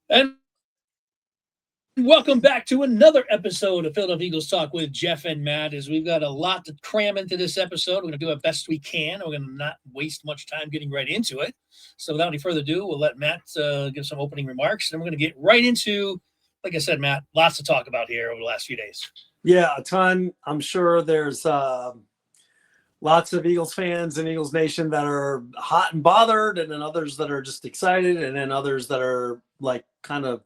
And welcome back to another episode of Philadelphia Eagles Talk with Geoff and Matt. As we've got a lot to cram into this episode, we're going to do our best we can. We're going to not waste much time getting right into it. So, without any further ado, we'll let Matt give some opening remarks, and we're going to get right into, like I said, Matt, lots to talk about here over the last few days. Yeah, a ton. I'm sure there's lots of Eagles fans in Eagles Nation that are hot and bothered, and then others that are just excited, and then others that are like kind of.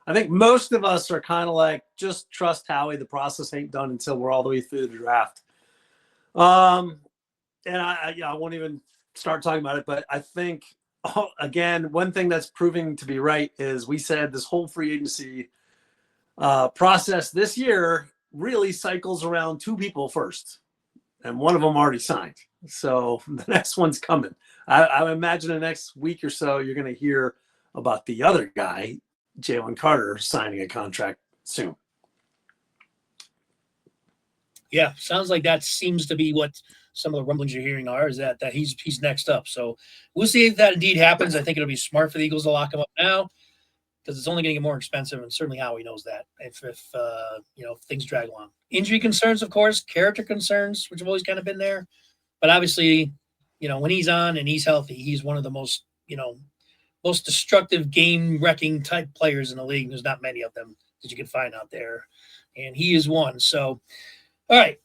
I think most of us are kind of like, just trust Howie. The process ain't done until we're all the way through the draft. And I won't even start talking about it, but I think, again, one thing that's proving to be right is we said this whole free agency process this year really cycles around two people first, and one of them already signed. So the next one's coming. I imagine the next week or so, you're going to hear about the other guy, Jalen Carter, signing a contract soon. Yeah, sounds like that seems to be what some of the rumblings you're hearing are, is that he's next up. So we'll see if that indeed happens. I think it'll be smart for the Eagles to lock him up now, because it's only going to get more expensive, and certainly Howie knows that if things drag along. Injury concerns, of course, character concerns, which have always kind of been there. But obviously, when he's on and he's healthy, he's one of the most destructive, game-wrecking type players in the league. There's not many of them that you can find out there, and he is one. So, all right,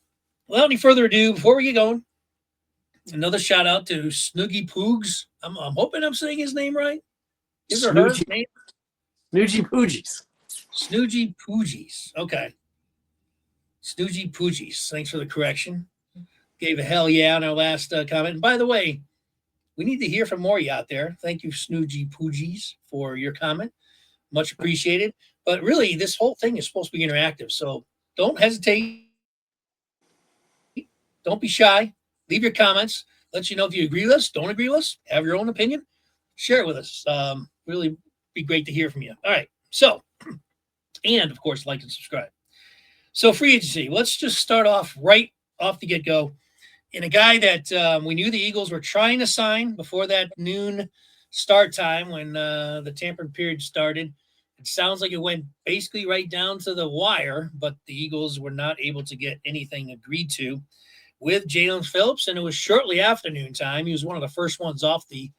without any further ado, before we get going, another shout-out to Snoogie Poogs. I'm hoping I'm saying his name right. His or her name? Snoogie Poogies. Snoogie Poogies. Okay. Snoogie Poogies. Thanks for the correction. Gave a hell yeah on our last comment. And by the way, we need to hear from more of you out there. Thank you, Snoogie Poogies, for your comment. Much appreciated. But really, this whole thing is supposed to be interactive. So don't hesitate. Don't be shy. Leave your comments. Let you know if you agree with us, don't agree with us, have your own opinion. Share it with us. Really be great to hear from you. All right. So, and of course, like and subscribe. So, free agency. Let's just start off right off the get-go. And a guy that we knew the Eagles were trying to sign before that noon start time when the tampering period started. It sounds like it went basically right down to the wire, but the Eagles were not able to get anything agreed to with Jalen Phillips, and it was shortly after noontime. He was one of the first ones off the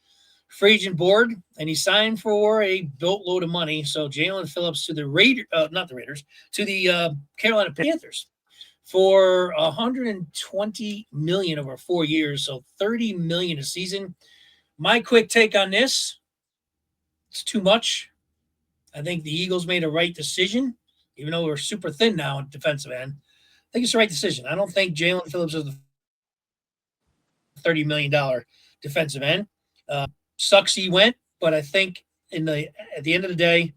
free agent board, and he signed for a boatload of money. So Jalen Phillips to the to the Carolina Panthers for $120 million over 4 years, so $30 million a season. My quick take on this: it's too much. I think the Eagles made a right decision, even though we're super thin now at defensive end. I think it's the right decision. I don't think Jalen Phillips is the $30 million defensive end. Sucks he went, but I think at the end of the day,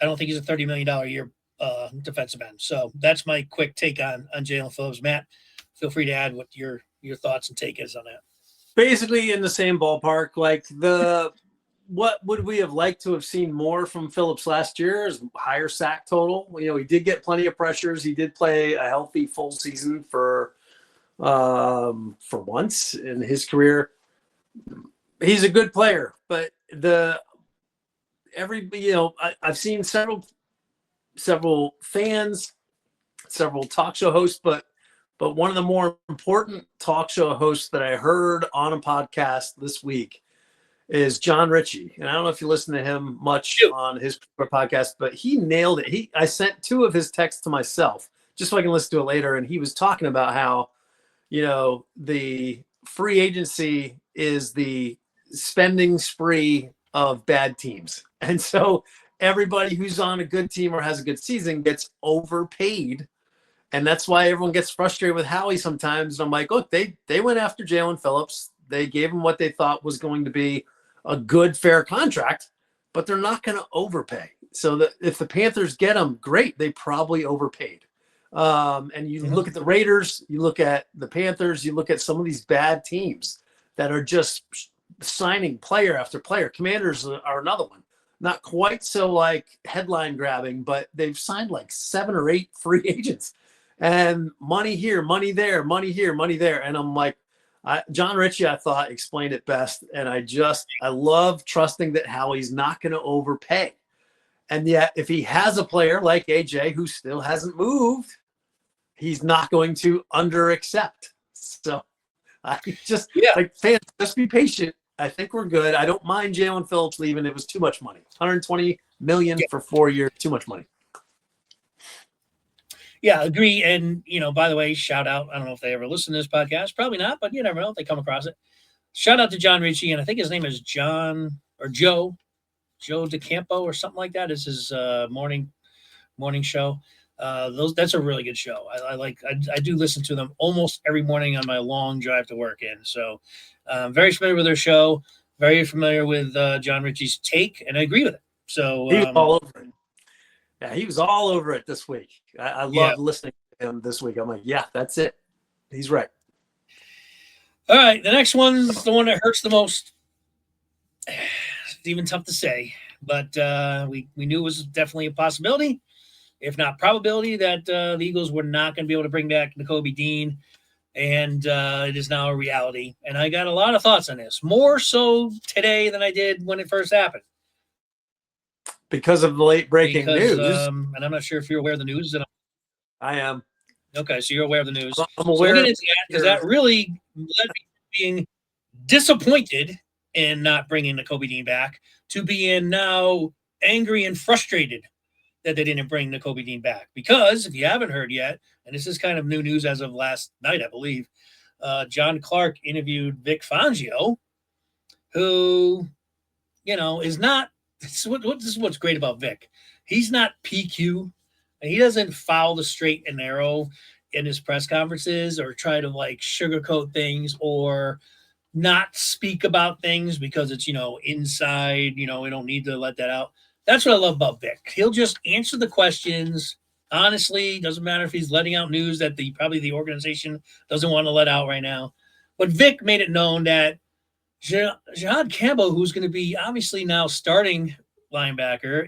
I don't think he's a $30 million a year defensive end. So that's my quick take on Jalen Phillips. Matt, feel free to add what your thoughts and take is on that. Basically in the same ballpark. Like what would we have liked to have seen more from Phillips last year is higher sack total. He did get plenty of pressures. He did play a healthy full season for once in his career. He's a good player, but I've seen several fans, several talk show hosts, but one of the more important talk show hosts that I heard on a podcast this week is John Ritchie. And I don't know if you listen to him much on his podcast, but he nailed it. I sent two of his texts to myself just so I can listen to it later. And he was talking about how, the free agency is the spending spree of bad teams. And so everybody who's on a good team or has a good season gets overpaid. And that's why everyone gets frustrated with Howie sometimes. And I'm like, look, they went after Jalen Phillips. They gave him what they thought was going to be a good, fair contract, but they're not going to overpay. So that if the Panthers get him, great. They probably overpaid. And you look at the Raiders, you look at the Panthers, you look at some of these bad teams that are just signing player after player. Commanders are another one. Not quite so like headline grabbing, but they've signed like 7 or 8 free agents. And money here, money there, money here, money there. And I'm like, John Ritchie, I thought, explained it best. And I love trusting that Howie's not going to overpay. And yet, if he has a player like AJ who still hasn't moved, he's not going to under accept. So I just fans, just be patient. I think we're good. I don't mind Jalen Phillips leaving. It was too much money. $120 million for 4 years, too much money. Yeah, agree. And, by the way, shout out. I don't know if they ever listen to this podcast. Probably not, but you never know if they come across it. Shout out to John Ritchie. And I think his name is John or Joe DeCampo or something like that is his morning show. That's a really good show. I do listen to them almost every morning on my long drive to work. And so very familiar with their show, very familiar with John Ritchie's take, and I agree with it. So he was all over it. Yeah, he was all over it this week. I loved listening to him this week. I'm like, yeah, that's it. He's right. All right, the next one's the one that hurts the most. It's even tough to say, but we knew it was definitely a possibility, if not probability, that the Eagles were not going to be able to bring back Nakobe Dean, and it is now a reality. And I got a lot of thoughts on this, more so today than I did when it first happened. Because of the late breaking news. And I'm not sure if you're aware of the news. I am. Okay, so you're aware of the news. I'm aware of that, because that really led me to being disappointed in not bringing Nakobe Dean back to being now angry and frustrated that they didn't bring Nakobe Dean back. Because if you haven't heard yet, and this is kind of new news as of last night, I believe, John Clark interviewed Vic Fangio, who, is not. This is what's great about Vic. He's not PQ, and he doesn't foul the straight and narrow in his press conferences or try to sugarcoat things or not speak about things because it's, inside, we don't need to let that out. That's what I love about Vic. He'll just answer the questions honestly. Doesn't matter if he's letting out news that probably the organization doesn't want to let out right now. But Vic made it known that Jihad Campbell, who's going to be obviously now starting linebacker,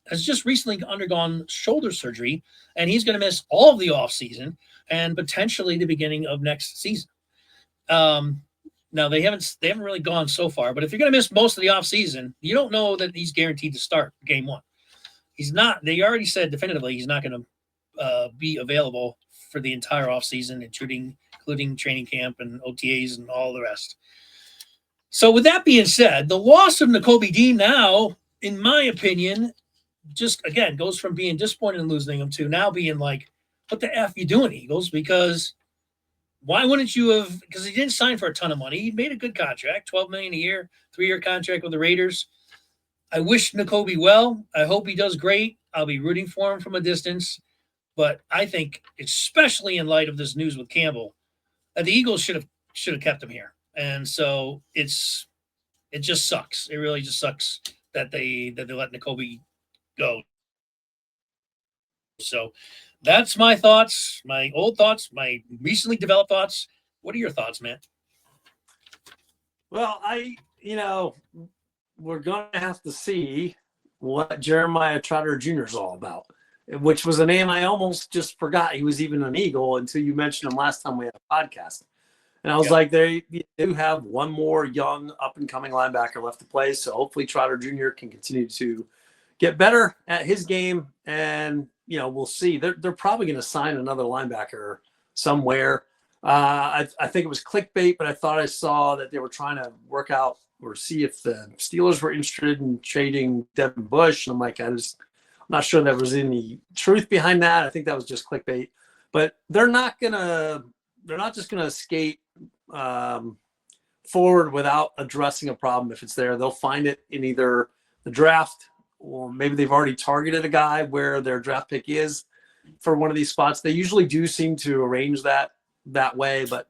has just recently undergone shoulder surgery, and he's going to miss all of the offseason and potentially the beginning of next season. Now they haven't really gone so far, but if you're going to miss most of the offseason, you don't know that he's guaranteed to start game one. He's not. They already said definitively he's not going to be available for the entire offseason, including training camp and OTAs and all the rest. So with that being said, the loss of Nakobe Dean now, in my opinion, just, again, goes from being disappointed in losing him to now being like, what the F you doing, Eagles? Because why wouldn't you have – because he didn't sign for a ton of money. He made a good contract, $12 million a year, 3-year contract with the Raiders. I wish Nakobe well. I hope he does great. I'll be rooting for him from a distance. But I think, especially in light of this news with Campbell, that the Eagles should have kept him here. And so it just sucks. It really just sucks that they let Nakobe go. So that's my thoughts, my old thoughts, my recently developed thoughts. What are your thoughts, man? Well, we're going to have to see what Jeremiah Trotter Jr. is all about, which was a name I almost just forgot he was even an Eagle until you mentioned him last time we had a podcast. And I was like, they do have one more young up-and-coming linebacker left to play, so hopefully Trotter Jr. can continue to get better at his game, and, we'll see. They're probably going to sign another linebacker somewhere. I think it was clickbait, but I thought I saw that they were trying to work out or see if the Steelers were interested in trading Devin Bush. And I'm like, I'm not sure there was any truth behind that. I think that was just clickbait. But they're not just going to skate forward without addressing a problem. If it's there, they'll find it in either the draft, or maybe they've already targeted a guy where their draft pick is for one of these spots. They usually do seem to arrange that way, but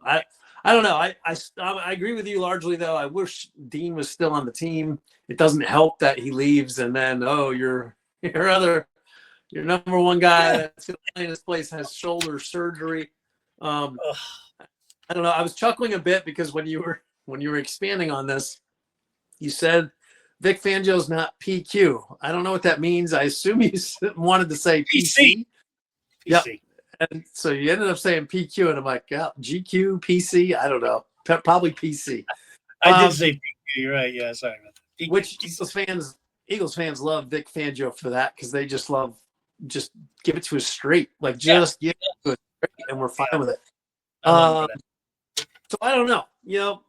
I don't know. I agree with you largely, though. I wish Dean was still on the team. It doesn't help that he leaves and then, your number one guy that's going to play in his place has shoulder surgery. I don't know. I was chuckling a bit because when you were expanding on this, you said Vic Fangio's not PQ. I don't know what that means. I assume you wanted to say PC. Yeah. And so you ended up saying PQ, and I'm like, yeah, GQ, PC. I don't know. Probably PC. I did say PQ. You're right. Yeah, sorry about that. Which Eagles fans love Vic Fangio for that, because they just give it to us straight, like just give it to us straight, and we're fine with it. I love him for that. So I don't know.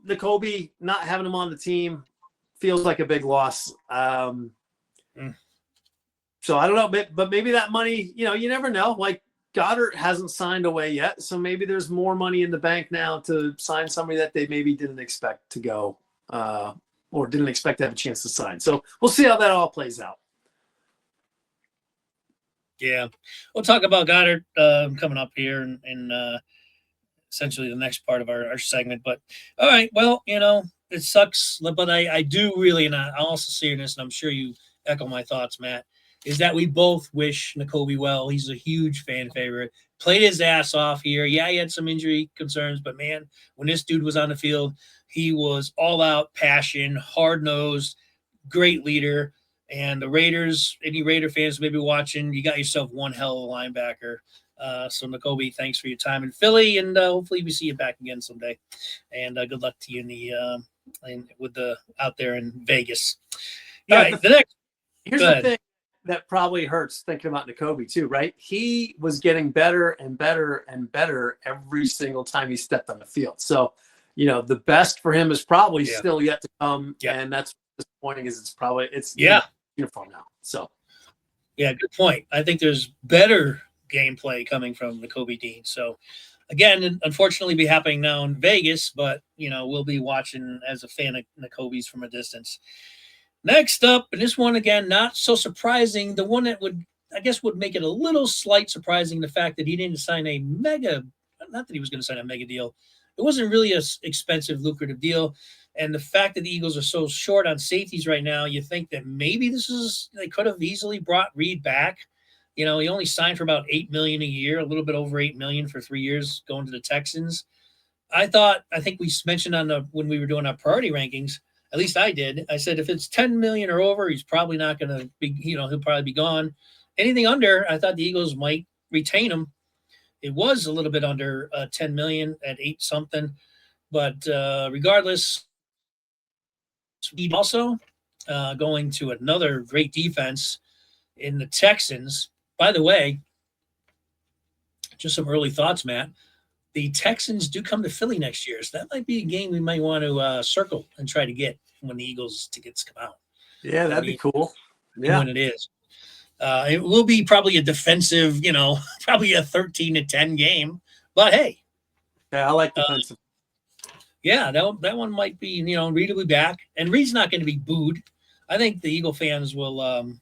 Nakobe, not having him on the team feels like a big loss. So I don't know, but maybe that money, you never know. Like, Goddard hasn't signed away yet, so maybe there's more money in the bank now to sign somebody that they maybe didn't expect to go, or didn't expect to have a chance to sign. So we'll see how that all plays out. Yeah, we'll talk about Goddard coming up here and essentially the next part of our segment. But all right, well, it sucks, but I do really, and I also see this, and I'm sure you echo my thoughts, Matt, is that we both wish Nakobe well. He's a huge fan favorite. Played his ass off here. Yeah, he had some injury concerns, but man, when this dude was on the field, he was all out passion, hard nosed, great leader. And the Raiders, any Raider fans maybe watching, you got yourself one hell of a linebacker. So Nakobe, thanks for your time in Philly, and hopefully we see you back again someday. And good luck to you with the out there in Vegas. Yeah, all right, the next. Here's the thing that probably hurts thinking about Nakobe too, right? He was getting better and better and better every single time he stepped on the field. So, the best for him is probably still yet to come. Yeah. And that's disappointing, is it's uniform now. So, yeah, good point. I think there's better gameplay coming from Nakobe Dean. So, again, unfortunately, be happening now in Vegas, but we'll be watching as a fan of Nakobe's from a distance. Next up, and this one, again, not so surprising, the one that would make it a little slight surprising, the fact that he didn't sign a mega, not that he was going to sign a mega deal. It wasn't really an expensive, lucrative deal. And the fact that the Eagles are so short on safeties right now, you think that maybe they could have easily brought Reed back. He only signed for about $8 million a year, a little bit over $8 million for 3 years going to the Texans. I think we mentioned when we were doing our priority rankings, at least I did. I said if it's 10 million or over, he's probably not going to be, he'll probably be gone. Anything under, I thought the Eagles might retain him. It was a little bit under 10 million at 8 something, but regardless, he also going to another great defense in the Texans. By the way, just some early thoughts, Matt. The Texans do come to Philly next year, so that might be a game we might want to circle and try to get when the Eagles tickets come out. Yeah, that'd be cool. Yeah, when it is, it will be probably a defensive, probably a 13-10 game. But hey, yeah, I like defensive. Yeah, that one might be, Reed will be back, and Reed's not going to be booed. I think the Eagle fans will,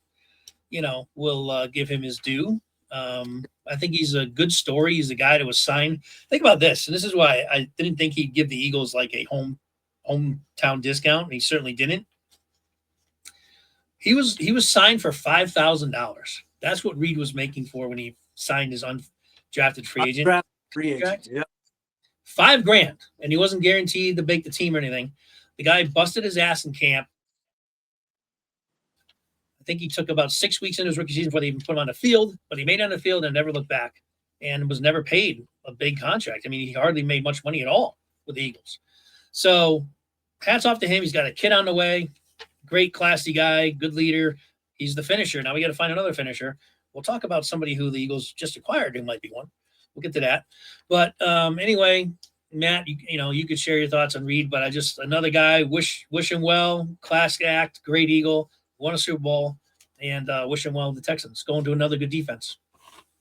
give him his due. I think he's a good story. He's a guy that was signed. Think about this, and this is why I didn't think he'd give the Eagles like a hometown discount, and he certainly didn't. He was signed for $5,000. That's what Reed was making for when he signed his undrafted free agent. Yeah. $5,000, and he wasn't guaranteed to make the team or anything. The guy busted his ass in camp. I think he took about 6 weeks in his rookie season before they even put him on the field, but he made it on the field and never looked back and was never paid a big contract. I mean, he hardly made much money at all with the Eagles. So hats off to him. He's got a kid on the way. Great, classy guy, good leader. He's the finisher. Now we got to find another finisher. We'll talk about somebody who the Eagles just acquired who might be one. We'll get to that. But anyway, Matt, you could share your thoughts on Reed, but another guy, wish him well, class act, great Eagle, won a Super Bowl, and wish him well with the Texans. Going to another good defense.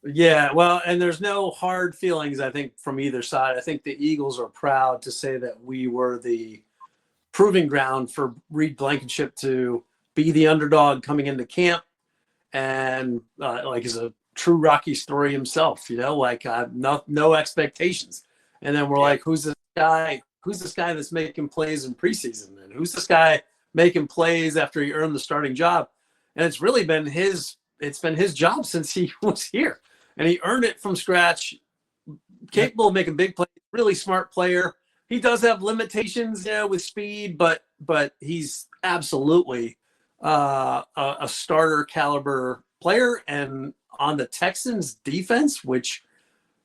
Yeah, well, and there's no hard feelings, I think, from either side. I think the Eagles are proud to say that we were the proving ground for Reed Blankenship to be the underdog coming into camp, and is a true Rocky story himself, no expectations. And then we're like, who's this guy? Who's this guy that's making plays in preseason? And who's this guy making plays after he earned the starting job? And it's really been his job since he was here. And he earned it from scratch, capable of making big plays, really smart player. He does have limitations, with speed, but he's absolutely a starter caliber player. And on the Texans defense, which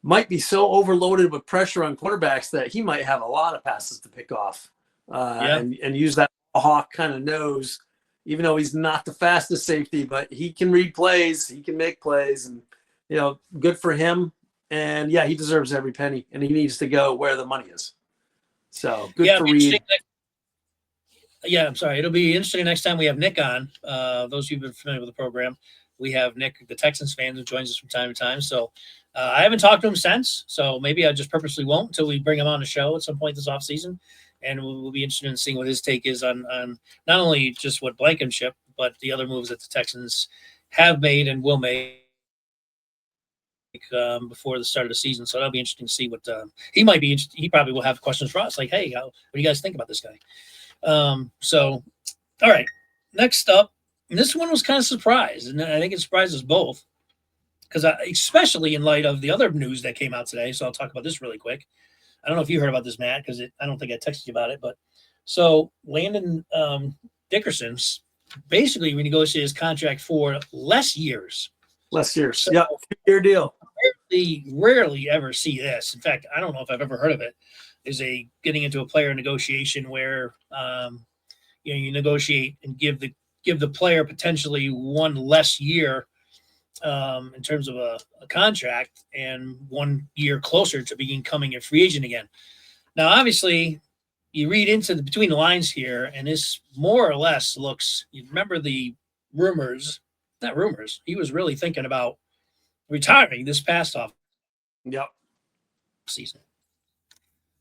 might be so overloaded with pressure on quarterbacks that he might have a lot of passes to pick off and use that hawk kind of nose even though he's not the fastest safety, but he can read plays, he can make plays, and good for him. And yeah, he deserves every penny, and he needs to go where the money is. So good for Reed. Yeah, I'm sorry. It'll be interesting next time we have Nick on. Those of you who've been familiar with the program, we have Nick, the Texans fan, who joins us from time to time. So I haven't talked to him since, so maybe I just purposely won't until we bring him on the show at some point this offseason. And we'll be interested in seeing what his take is on not only just what Blankenship, but the other moves that the Texans have made and will make before the start of the season. So that'll be interesting to see what he might be. He probably will have questions for us, like, hey, what do you guys think about this guy? So, all right, next up, and this one was kind of surprised, and I think it surprised us both, because especially in light of the other news that came out today. So I'll talk about this really quick. I don't know if you heard about this, Matt, because I don't think I texted you about it, but so Landon Dickerson's basically renegotiated his contract for less years. Less years. So, yeah, 2-year deal. Rarely ever see this. In fact, I don't know if I've ever heard of it. Is getting into a player negotiation where you negotiate and give the player potentially one less year in terms of a contract and 1 year closer to becoming a free agent again. Now, obviously, you read into between the lines here, and this more or less looks. You remember the rumors? Not rumors. He was really thinking about retiring this past off season.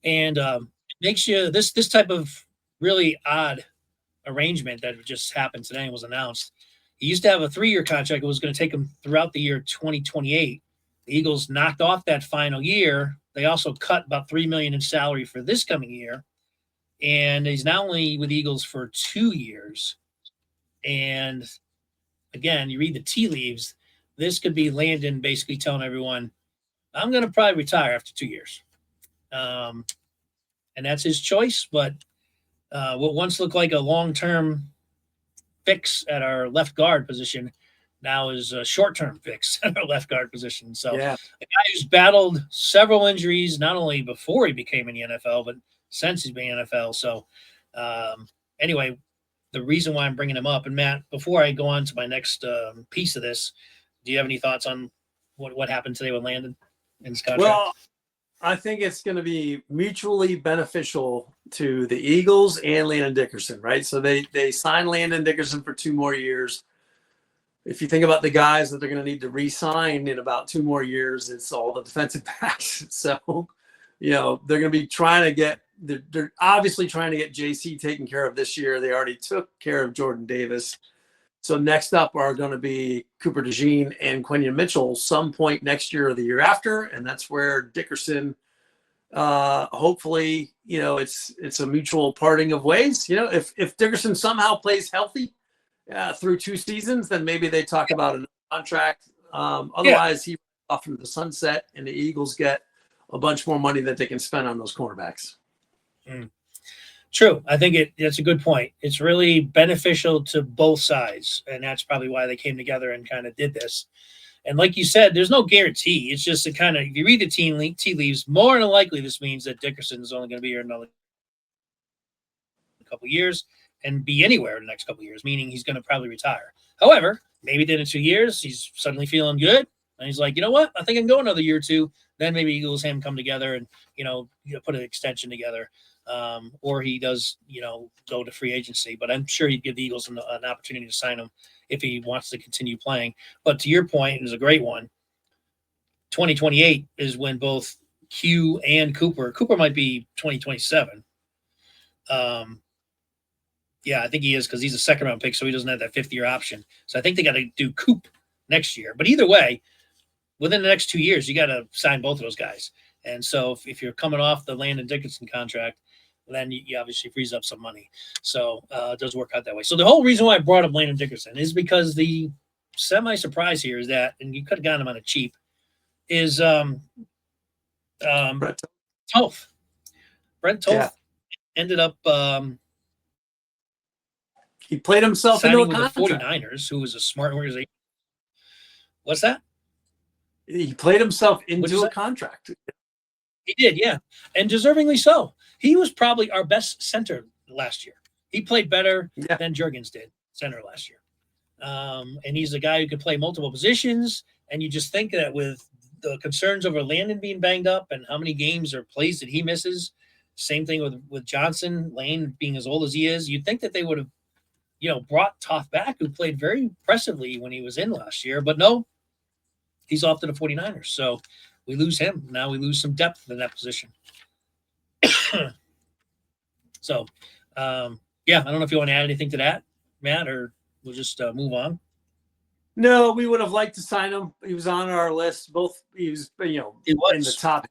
And it makes you this type of really odd arrangement that just happened today and was announced. He used to have a 3-year contract. It was going to take him throughout the year 2028. The Eagles knocked off that final year. They also cut about $3 million in salary for this coming year. And he's not only with the Eagles for 2 years. And again, you read the tea leaves. This could be Landon basically telling everyone, I'm going to probably retire after 2 years. And that's his choice. But what once looked like a long-term fix at our left guard position now is a short-term fix at our left guard position. So a guy who's battled several injuries, not only before he became in the NFL, but since he's been in the NFL. So anyway, the reason why I'm bringing him up, and Matt, before I go on to my next piece of this, do you have any thoughts on what happened today with Landon in his contract? Well, I think it's going to be mutually beneficial to the Eagles and Landon Dickerson, right? So they signed Landon Dickerson for 2 more years. If you think about the guys that they're going to need to re-sign in about 2 more years, it's all the defensive backs. So, they're going to be trying to get – they're obviously trying to get JC taken care of this year. They already took care of Jordan Davis. So next up are going to be Cooper DeJean and Quentin Mitchell some point next year or the year after, and that's where Dickerson, hopefully, it's a mutual parting of ways. If Dickerson somehow plays healthy through 2 seasons, then maybe they talk about a contract. Otherwise, he off into the sunset, and the Eagles get a bunch more money that they can spend on those cornerbacks. True. I think that's a good point. It's really beneficial to both sides, and that's probably why they came together and kind of did this. And like you said, there's no guarantee. It's just if you read the tea leaves, more than likely this means that Dickerson is only going to be here another couple of years and be anywhere in the next couple of years, meaning he's going to probably retire. However, maybe then in 2 years, he's suddenly feeling good, and he's like, you know what? I think I can go another year or two. Then maybe Eagles him come together and put an extension together. Or he does, go to free agency. But I'm sure he'd give the Eagles an opportunity to sign him if he wants to continue playing. But to your point, it was a great one. 2028 is when both Q and Cooper might be 2027. Yeah, I think he is because he's a second-round pick, so he doesn't have that 5th-year option. So I think they got to do Coop next year. But either way, within the next 2 years, you got to sign both of those guys. And so if you're coming off the Landon Dickerson contract, then you obviously frees up some money. So it does work out that way. So the whole reason why I brought up Landon Dickerson is because the semi-surprise here is that, and you could have gotten him on a cheap, is Brent Toth. Brent Toth ended up he played himself into a contract with the 49ers, who was a smart organization. What's that? He played himself into a contract. He did, yeah, and deservingly so. He was probably our best center last year. He played better than Juergens did. center last year. And he's a guy who can play multiple positions. And you just think that with the concerns over Landon being banged up and how many games or plays that he misses, same thing with Johnson, Lane being as old as he is, you'd think that they would have, brought Toth back, who played very impressively when he was in last year. But no, he's off to the 49ers. So we lose him. Now we lose some depth in that position. So, yeah, I don't know if you want to add anything to that, Matt, or we'll just move on. No, we would have liked to sign him. He was on our list. He was in the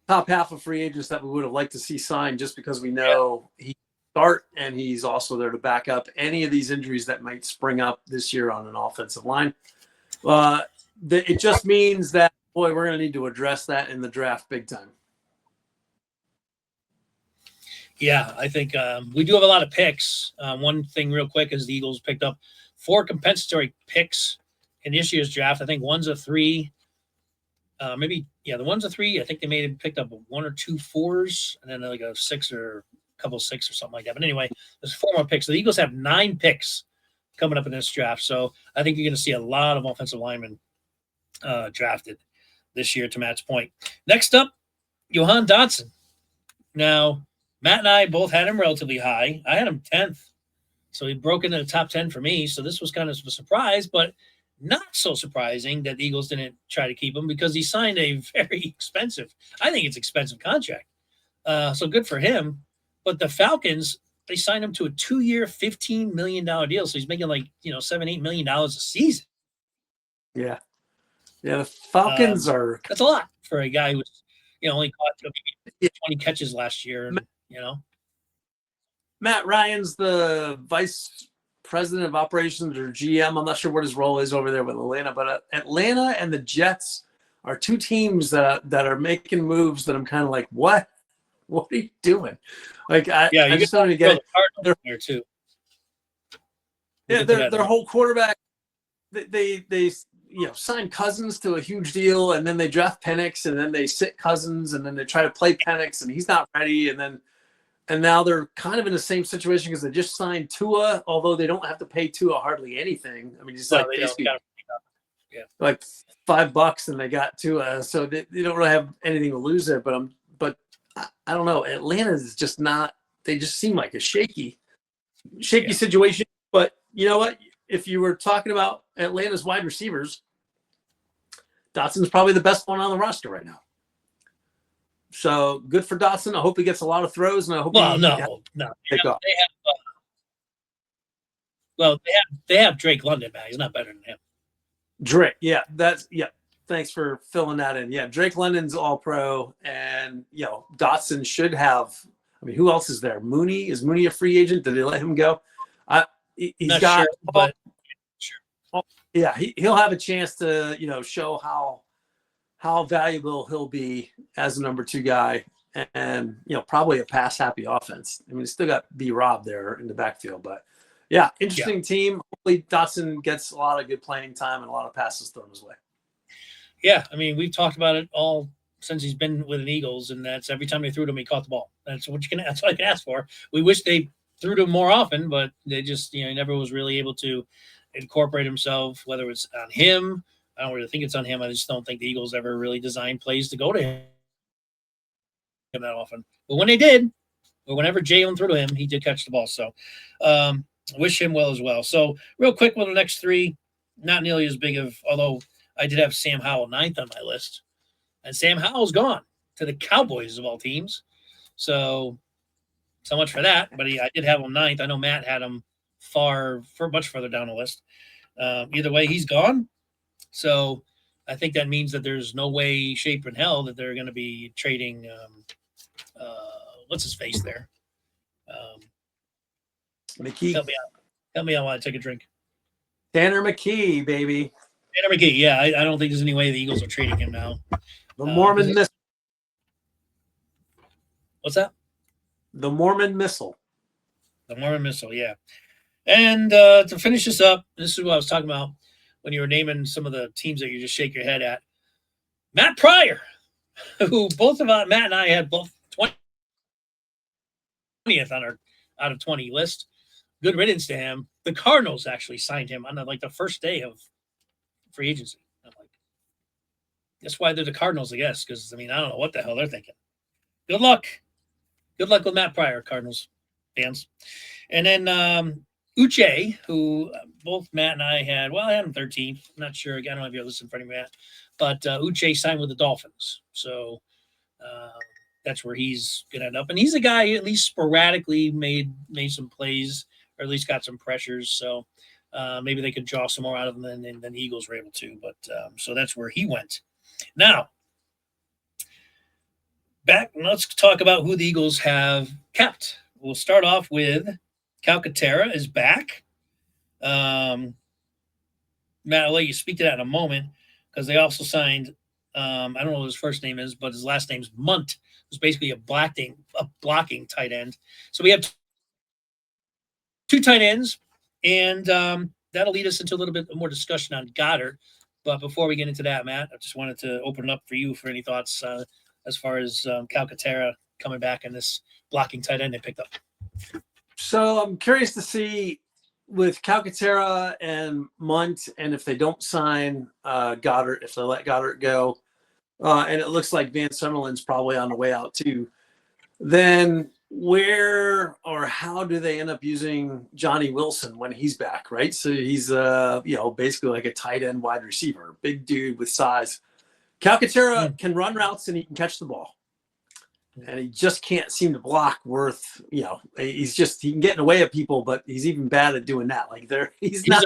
top half of free agents that we would have liked to see signed, just because we know he start and he's also there to back up any of these injuries that might spring up this year on an offensive line. It just means that, boy, we're going to need to address that in the draft big time. Yeah, I think we do have a lot of picks. One thing real quick is the Eagles picked up 4 compensatory picks in this year's draft. I think one's a 3. The one's a 3. I think they may have picked up 1 or 2 4s and then like a 6 or a couple of 6 or something like that. But anyway, there's 4 more picks. So the Eagles have 9 picks coming up in this draft. So I think you're going to see a lot of offensive linemen drafted this year, to Matt's point. Next up, Jahan Dotson. Now, Matt and I both had him relatively high. I had him 10th. So he broke into the top 10 for me. So this was kind of a surprise, but not so surprising that the Eagles didn't try to keep him, because he signed a very expensive, I think it's expensive contract. So good for him. But the Falcons, they signed him to a 2-year, $15 million deal. So he's making like, $7-8 million a season. Yeah. Yeah. The Falcons are. That's a lot for a guy who's, only caught 20 catches last year, Matt Ryan's the vice president of operations, or GM. I'm not sure what his role is over there with Atlanta, but Atlanta and the Jets are 2 teams that are making moves that I'm kind of like, what are you doing? Like, I just don't even get it. There too. Yeah, their whole quarterback, they sign Cousins to a huge deal, and then they draft Penix, and then they sit Cousins, and then they try to play Penix, and he's not ready, and now they're kind of in the same situation because they just signed Tua, although they don't have to pay Tua hardly anything. I mean, he's like like $5 and they got Tua, so they don't really have anything to lose there. But I don't know. Atlanta is just not. They just seem like a shaky situation. But you know what? If you were talking about Atlanta's wide receivers, Dotson's probably the best one on the roster right now. So good for Dotson. I hope he gets a lot of throws, and I hope. They have Drake London back. He's not better than him. Drake, Thanks for filling that in. Yeah, Drake London's all pro, and Dotson should have. I mean, who else is there? Mooney, is Mooney a free agent? Did they let him go? He's not got. Sure, but sure. Yeah, he'll have a chance to show how valuable he'll be as a number 2 guy, and probably a pass happy offense. I mean, it's still got B Rob there in the backfield, but interesting team. Hopefully Dotson gets a lot of good playing time and a lot of passes thrown his way. Yeah, I mean, we've talked about it all since he's been with the Eagles, and that's every time they threw to him, he caught the ball. That's all I can ask for. We wish they threw to him more often, but they just he never was really able to incorporate himself, whether it's on him. I don't really think it's on him. I just don't think the Eagles ever really designed plays to go to him that often. But when they did, or whenever Jalen threw to him, he did catch the ball. So wish him well as well. So real quick with the next 3, not nearly as big of, although I did have Sam Howell 9th on my list. And Sam Howell's gone to the Cowboys of all teams. So much for that. But I did have him 9th. I know Matt had him much further down the list. Either way, he's gone. So I think that means that there's no way, shape, in hell that they're going to be trading what's his face there? McKee. Help me out while I take a drink. Tanner McKee, baby. Tanner McKee, yeah. I don't think there's any way the Eagles are trading him now. The Mormon Missile. What's that? The Mormon Missile. The Mormon Missile, yeah. And to finish this up, this is what I was talking about when you were naming some of the teams that you just shake your head at. Matt Pryor, who Matt and I had both 20th on our out of 20 list. Good riddance to him. the Cardinals actually signed him on like the first day of free agency. I'm like, that's why they're the Cardinals, I guess. Because I mean, I don't know what the hell they're thinking. Good luck. Good luck with Matt Pryor, Cardinals fans. And then Uche, who both Matt and I had. Well, I had him 13th. I'm not sure. I don't know if you're listening for any Matt, but Uche signed with the Dolphins. So that's where he's going to end up. And he's a guy who at least sporadically made some plays, or at least got some pressures. So maybe they could draw some more out of him than the Eagles were able to. But so that's where he went. Now, let's talk about who the Eagles have kept. We'll start off with Calcaterra is back. Matt, I'll let you speak to that in a moment, because they also signed, I don't know what his first name is, but his last name's Munt. It's basically a blocking tight end. So we have two tight ends, and that'll lead us into a little bit more discussion on Goddard. But before we get into that, Matt, I just wanted to open it up for you for any thoughts as far as Calcaterra coming back and this blocking tight end they picked up. So I'm curious to see with Calcaterra and Munt, and if they don't sign Goddard, if they let Goddard go, and it looks like Van Summerlin's probably on the way out too, then where or how do they end up using Johnny Wilson when he's back, right? So he's basically like a tight end wide receiver, big dude with size. Calcaterra can run routes and he can catch the ball. And he just can't seem to block worth, he can get in the way of people, but he's even bad at doing that. Like he's not.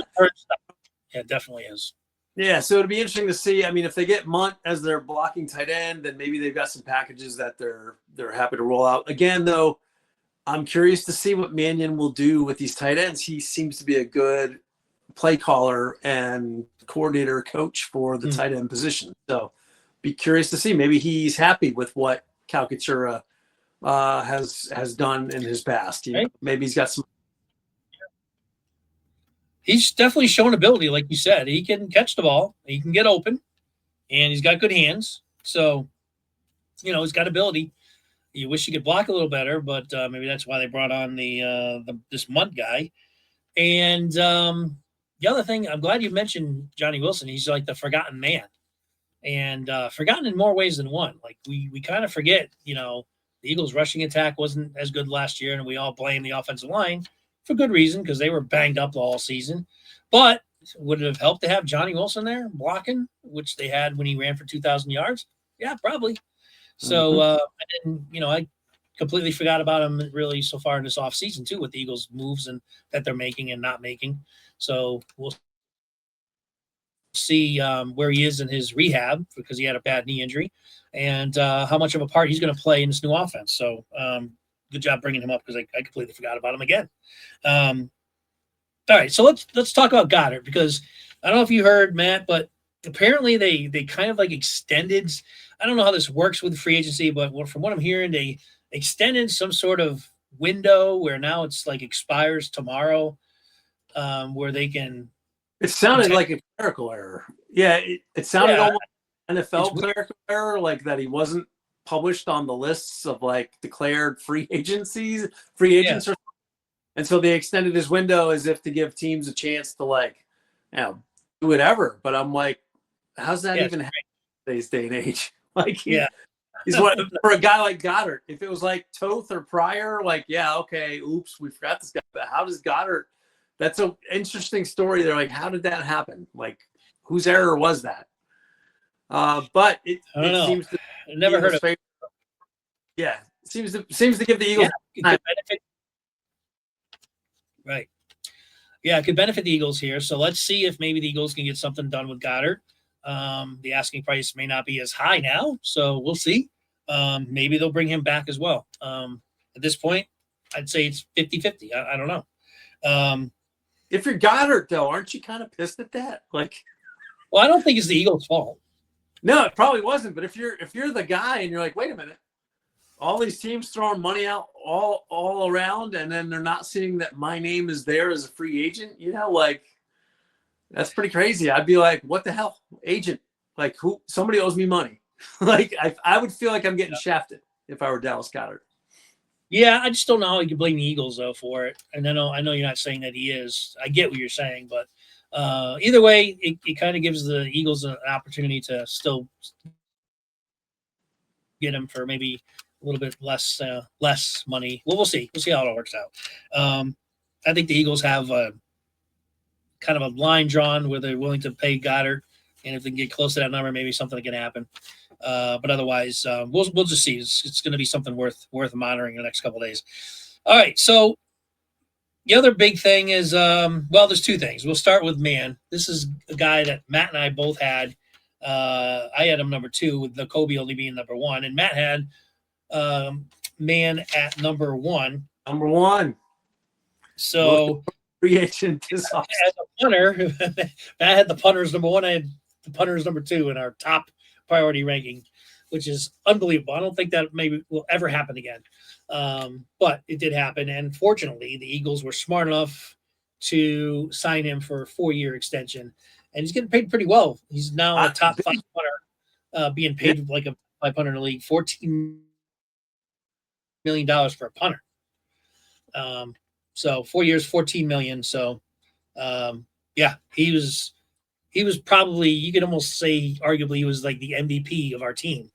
Yeah, it definitely is. Yeah, so it'd be interesting to see. I mean, if they get Munt as their blocking tight end, then maybe they've got some packages that they're happy to roll out. Again, though, I'm curious to see what Mannion will do with these tight ends. He seems to be a good play caller and coordinator coach for the tight end position. So be curious to see. Maybe he's happy with what Calcaterra has done in his past. Right. Maybe he's got some. He's definitely shown ability, like you said. He can catch the ball, he can get open, and he's got good hands. So, he's got ability. You wish he could block a little better, but maybe that's why they brought on this Munt guy. And the other thing, I'm glad you mentioned Johnny Wilson. He's like the forgotten man, and forgotten in more ways than one. Like we kind of forget, the Eagles' rushing attack wasn't as good last year, and we all blame the offensive line for good reason, because they were banged up all season. But would it have helped to have Johnny Wilson there blocking, which they had when he ran for 2,000 yards? Yeah, probably. So, I completely forgot about him really so far in this offseason too, with the Eagles' moves and that they're making and not making. So we'll see where he is in his rehab, because he had a bad knee injury, and how much of a part he's going to play in this new offense. So good job bringing him up, because I completely forgot about him again. All right, so let's talk about Goddard, because I don't know if you heard, Matt, but apparently they kind of like extended. I don't know how this works with free agency, but from what I'm hearing, they extended some sort of window where now it's like expires tomorrow, where they can. It sounded like a clerical error. Yeah, it sounded almost NFL clerical error, like that he wasn't published on the lists of like declared free agents. And so they extended his window as if to give teams a chance to do whatever. But I'm like, how's that even happen in today's day and age? He's what for a guy like Goddard. If it was like Toth or Pryor, oops, we forgot this guy. But how does Goddard? That's an interesting story. They're like, how did that happen? Like, whose error was that? But it seems to never heard of it. Yeah, seems to give the Eagles benefit. Right. Yeah, it could benefit the Eagles here. So let's see if maybe the Eagles can get something done with Goddard. The asking price may not be as high now, so we'll see. Maybe they'll bring him back as well. At this point, I'd say it's 50-50. I don't know. If you're Goddard, though, aren't you kind of pissed at that? Well, I don't think it's the Eagles' fault. No, it probably wasn't. But if you're the guy and you're like, wait a minute, all these teams throwing money out all around, and then they're not seeing that my name is there as a free agent, that's pretty crazy. I'd be like, what the hell, agent? Like, who? Somebody owes me money. I would feel like I'm getting shafted if I were Dallas Goedert. Yeah, I just don't know how you can blame the Eagles though for it. And I know you're not saying that he is. I get what you're saying, but either way, it kind of gives the Eagles an opportunity to still get him for maybe a little bit less money. Well, we'll see. We'll see how it all works out. I think the Eagles have a kind of a line drawn where they're willing to pay Goddard, and if they can get close to that number, maybe something can happen. But otherwise, we'll just see. It's going to be something worth monitoring in the next couple of days. All right, so the other big thing is there's two things. We'll start with Man. This is a guy that Matt and I both had. I had him number 2 with the Kobe only being number 1, and Matt had Man at number 1. Number 1. So free agent this as a punter, Matt had the punters number 1. I had the punters number 2 in our top priority ranking, which is unbelievable. I don't think that maybe will ever happen again. But it did happen. And fortunately, the Eagles were smart enough to sign him for a 4-year extension. And he's getting paid pretty well. He's now a top 5 punter, being paid like a 500 in the league, $14 million for a punter. So 4 years, $14 million. So, yeah, he was probably, you could almost say, arguably, he was like the MVP of our team.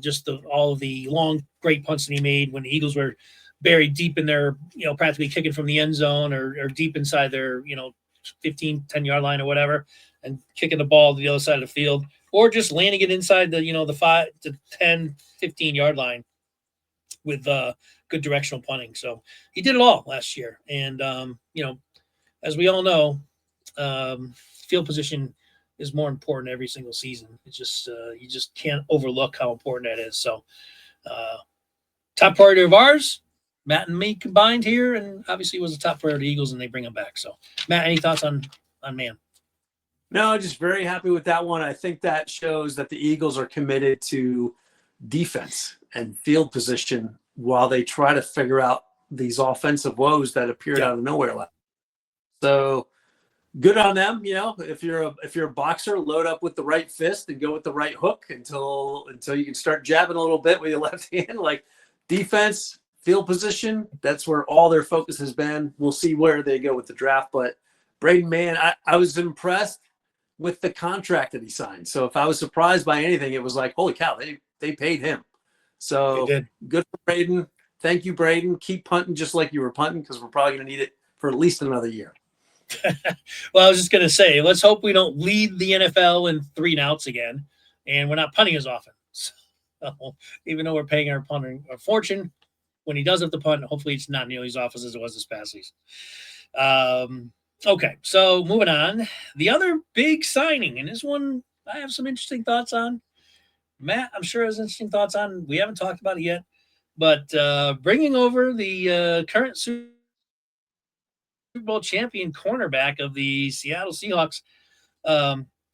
Just all of the long, great punts that he made when the Eagles were buried deep in their, practically kicking from the end zone or deep inside their, 15, 10-yard line or whatever, and kicking the ball to the other side of the field, or just landing it inside the, the 5 to 10, 15-yard line with good directional punting. So he did it all last year. And, as we all know, field position is more important every single season. It's just you just can't overlook how important that is. So top priority of ours, Matt and me combined here, and obviously it was a top priority of the Eagles, and they bring him back. So Matt, any thoughts on Man? No, just very happy with that one. I think that shows that the Eagles are committed to defense and field position while they try to figure out these offensive woes that appeared out of nowhere. So good on them. If you're a boxer, load up with the right fist and go with the right hook until you can start jabbing a little bit with your left hand. Like defense, field position, that's where all their focus has been. We'll see where they go with the draft. But Braden Mann, I was impressed with the contract that he signed. So if I was surprised by anything, it was like, holy cow, they paid him. So good for Braden. Thank you, Braden. Keep punting just like you were punting, because we're probably going to need it for at least another year. Well, I was just going to say, let's hope we don't lead the NFL in 3 and outs again, and we're not punting as often. So, even though we're paying our punter a fortune, when he does have to punt, hopefully it's not nearly as often as it was this past season. Okay, so moving on. The other big signing, and this one I have some interesting thoughts on. Matt, I'm sure has interesting thoughts on. We haven't talked about it yet, but bringing over the current Super Bowl champion cornerback of the Seattle Seahawks.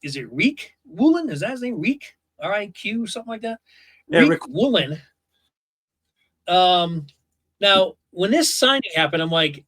Is it Riq Woolen? Is that his name? Riq? R-I-Q, something like that? Yeah, Riq Woolen. Now, when this signing happened, I'm like,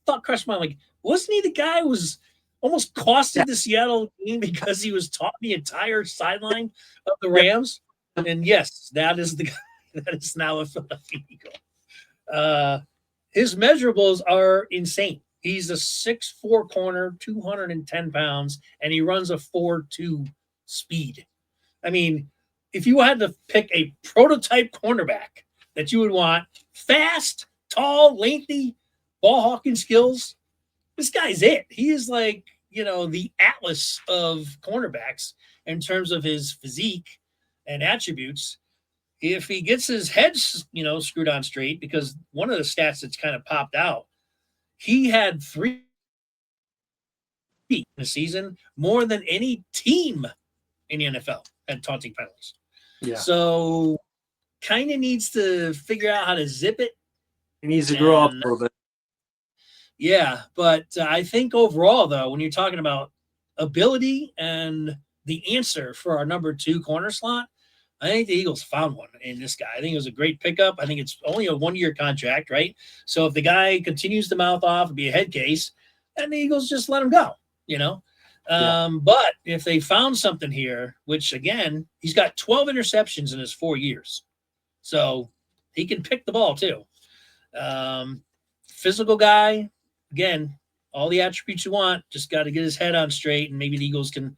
thought crossed my mind, like, wasn't he the guy who was almost costed the Seattle game because he was taught the entire sideline of the Rams? And yes, that is the guy that is now a Philadelphia Eagle. His measurables are insane. He's a 6'4" corner, 210 pounds, and he runs a 4.2 speed. I mean, if you had to pick a prototype cornerback that you would want, fast, tall, lengthy, ball hawking skills, this guy's it. He is like, the atlas of cornerbacks in terms of his physique and attributes. If he gets his head, screwed on straight, because one of the stats that's kind of popped out, he had 3 in the season, more than any team in the NFL had taunting penalties. Yeah. So kind of needs to figure out how to zip it. He needs to grow up a little bit. Yeah, but I think overall, though, when you're talking about ability and the answer for our number 2 corner slot, I think the Eagles found one in this guy. I think it was a great pickup. I think it's only a 1-year contract, right? So if the guy continues to mouth off and be a head case, then the Eagles just let him go, But if they found something here, which, again, he's got 12 interceptions in his 4 years. So He can pick the ball too. Physical guy, again, all the attributes you want. Just got to get his head on straight, and maybe the Eagles can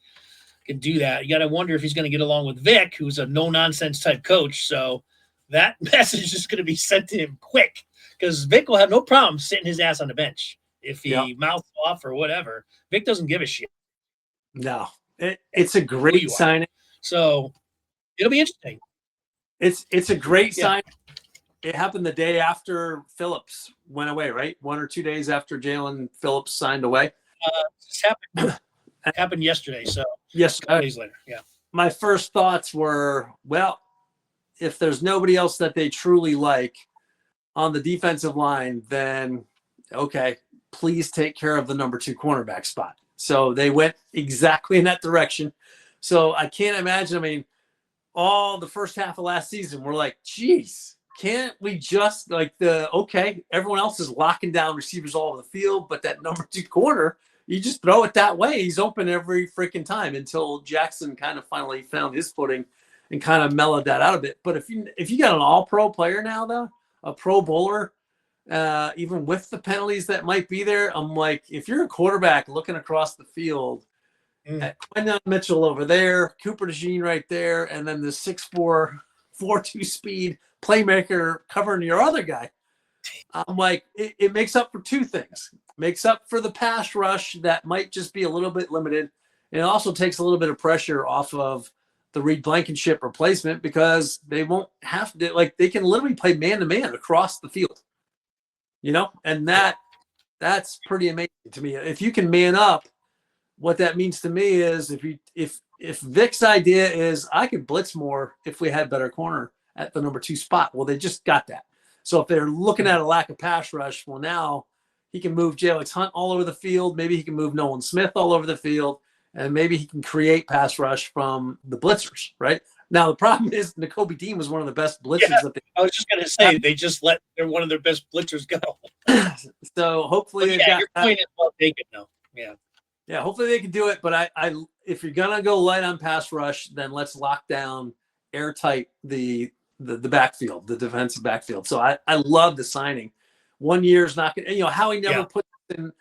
do that. You got to wonder if he's going to get along with Vic, who's a no nonsense type coach. So that message is going to be sent to him quick, because Vic will have no problem sitting his ass on the bench if he mouths off or whatever. Vic doesn't give a shit. No, it's a great signing. So it'll be interesting. It's a great sign. It happened the day after Phillips went away, right? 1 or 2 days after Jalen Phillips signed away. This happened yesterday. So yes, 2 days later. Yeah. My first thoughts were, well, if there's nobody else that they truly like on the defensive line, then okay, please take care of the number 2 cornerback spot. So they went exactly in that direction. So I can't imagine. I mean, all the first half of last season, we're like, geez, can't we just everyone else is locking down receivers all over the field, but that number 2 corner, you just throw it that way. He's open every freaking time until Jackson kind of finally found his footing and kind of mellowed that out a bit. But if you got an all-pro player now, though, a pro bowler, even with the penalties that might be there, I'm like, if you're a quarterback looking across the field, at Quinyon Mitchell over there, Cooper DeJean right there, and then the 6'4", 4.2 speed playmaker covering your other guy. I'm like, it makes up for 2 things. It makes up for the pass rush that might just be a little bit limited. And it also takes a little bit of pressure off of the Reed Blankenship replacement, because they won't have to, they can literally play man-to-man across the field. And that's pretty amazing to me. If you can man up, what that means to me is if Vic's idea is I could blitz more if we had better corner at the number 2 spot, well, they just got that. So if they're looking at a lack of pass rush, well, now he can move J.Alex Hunt all over the field. Maybe he can move Nolan Smith all over the field, and maybe he can create pass rush from the blitzers, right? Now, the problem is Nakobe Dean was one of the best blitzers. I was just going to say, they just let one of their best blitzers go. So hopefully your point is well taken, though. Yeah. Yeah, hopefully they can do it. But I if you're gonna go light on pass rush, then let's lock down airtight the backfield, the defensive backfield. So I love the signing. 1 year is not gonna, Howie never put in.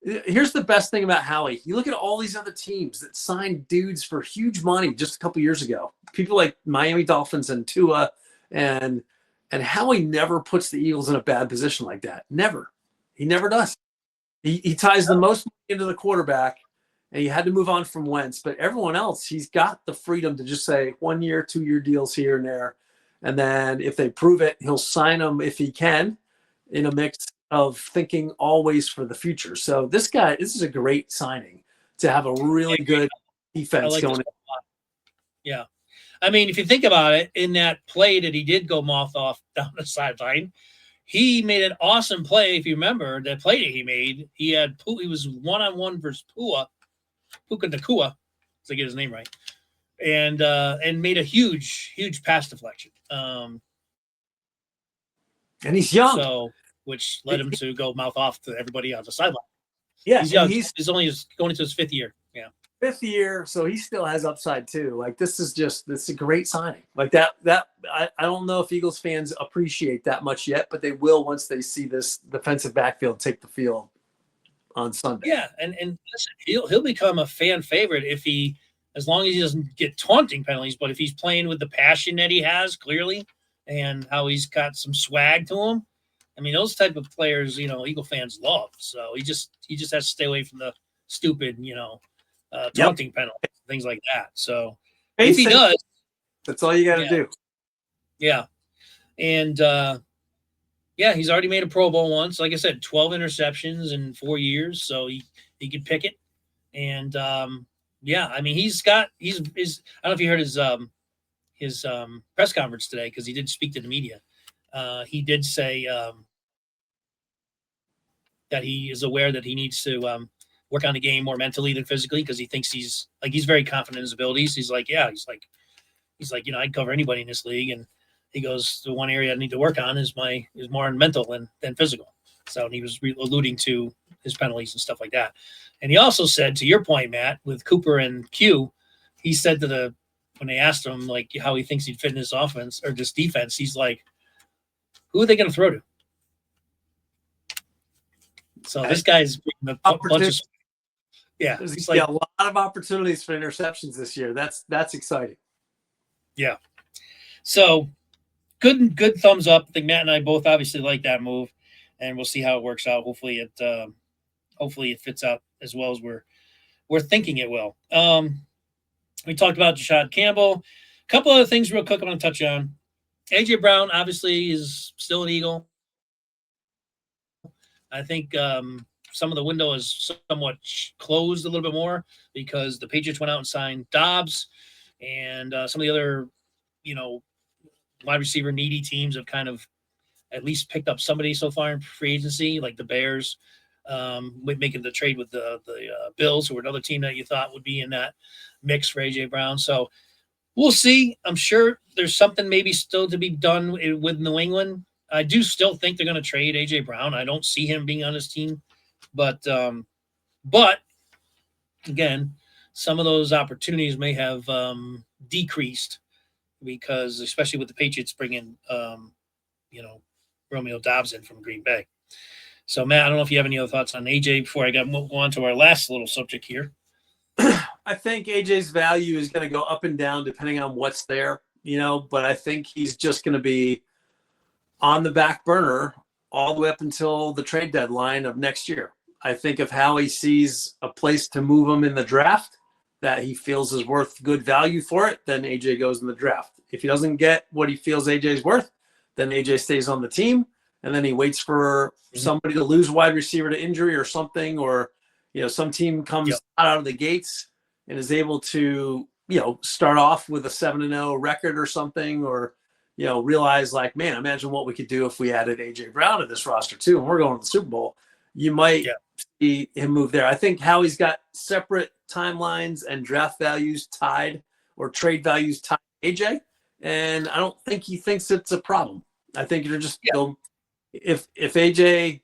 Here's the best thing about Howie. You look at all these other teams that signed dudes for huge money just a couple years ago. People like Miami Dolphins and Tua, and Howie never puts the Eagles in a bad position like that. Never. He never does. He ties the most money into the quarterback, and he had to move on from Wentz. But everyone else, he's got the freedom to just say 1 year, 2 year deals here and there. And then if they prove it, he'll sign them if he can, in a mix of thinking always for the future. So this is a great signing to have a really good defense going in. Yeah. I mean, if you think about it, in that play that he did go mouth off down the sideline, he made an awesome play. If you remember that play that he made, he was 1-on-1 versus Puka Nacua, to get his name right, and made a huge pass deflection. And he's young, so which led him to go mouth off to everybody on the sideline. Yeah, he's young. He's only going into his 5th year. Yeah. 5th year, so he still has upside too. This is a great signing. I don't know if Eagles fans appreciate that much yet, but they will once they see this defensive backfield take the field on Sunday. Yeah, and listen, he'll become a fan favorite as long as he doesn't get taunting penalties. But if he's playing with the passion that he has clearly, and how he's got some swag to him, I mean, those type of players, Eagle fans love. So he just has to stay away from the stupid, taunting penalties, things like that. So if he does, that's all you got to do. Yeah. And he's already made a Pro Bowl once. Like I said, 12 interceptions in 4 years, so he could pick it. And I mean, he's I don't know if you heard his press conference today, because he did speak to the media. He did say that he is aware that he needs to work on the game more mentally than physically, because he thinks he's very confident in his abilities. He's like, I'd cover anybody in this league. And he goes, the one area I need to work on is more mental than physical. So he was alluding to his penalties and stuff like that. And he also said, to your point, Matt, with Cooper and Q, he said when they asked him how he thinks he'd fit in this offense or this defense, he's like, Who are they going to throw to? So this guy's bringing a bunch of, yeah. There's It's a like, lot of opportunities for interceptions this year. That's exciting. yeah. So good thumbs up. I think Matt and I both obviously like that move, and we'll see how it works out. Hopefully it fits out as well as we're thinking it will. We talked about Jashad Campbell. A couple other things real quick I want to touch on. AJ Brown obviously is still an Eagle. I think some of the window is somewhat closed a little bit more because the Patriots went out and signed Dobbs, and some of the other, wide receiver needy teams have kind of at least picked up somebody so far in free agency, like the Bears, making the trade with the Bills, who were another team that you thought would be in that mix for AJ Brown. So we'll see. I'm sure there's something maybe still to be done with New England. I do still think they're going to trade AJ Brown. I don't see him being on his team, but again, some of those opportunities may have decreased because, especially with the Patriots bringing, Romeo Dobbs in from Green Bay. So, Matt, I don't know if you have any other thoughts on AJ before I go on to our last little subject here. I think AJ's value is going to go up and down depending on what's there, but I think he's just going to be on the back burner all the way up until the trade deadline of next year. I think if Howie sees a place to move him in the draft that he feels is worth good value for it, then AJ goes in the draft. If he doesn't get what he feels AJ is worth, then AJ stays on the team, and then he waits for somebody to lose wide receiver to injury or something, or some team comes out of the gates and is able to start off with a 7-0 record or something, or realize like, man, imagine what we could do if we added AJ Brown to this roster too, and we're going to the Super Bowl. You might see him move there. I think Howie's got separate timelines and draft values tied, or trade values tied to AJ, and I don't think he thinks it's a problem. I think you're just if AJ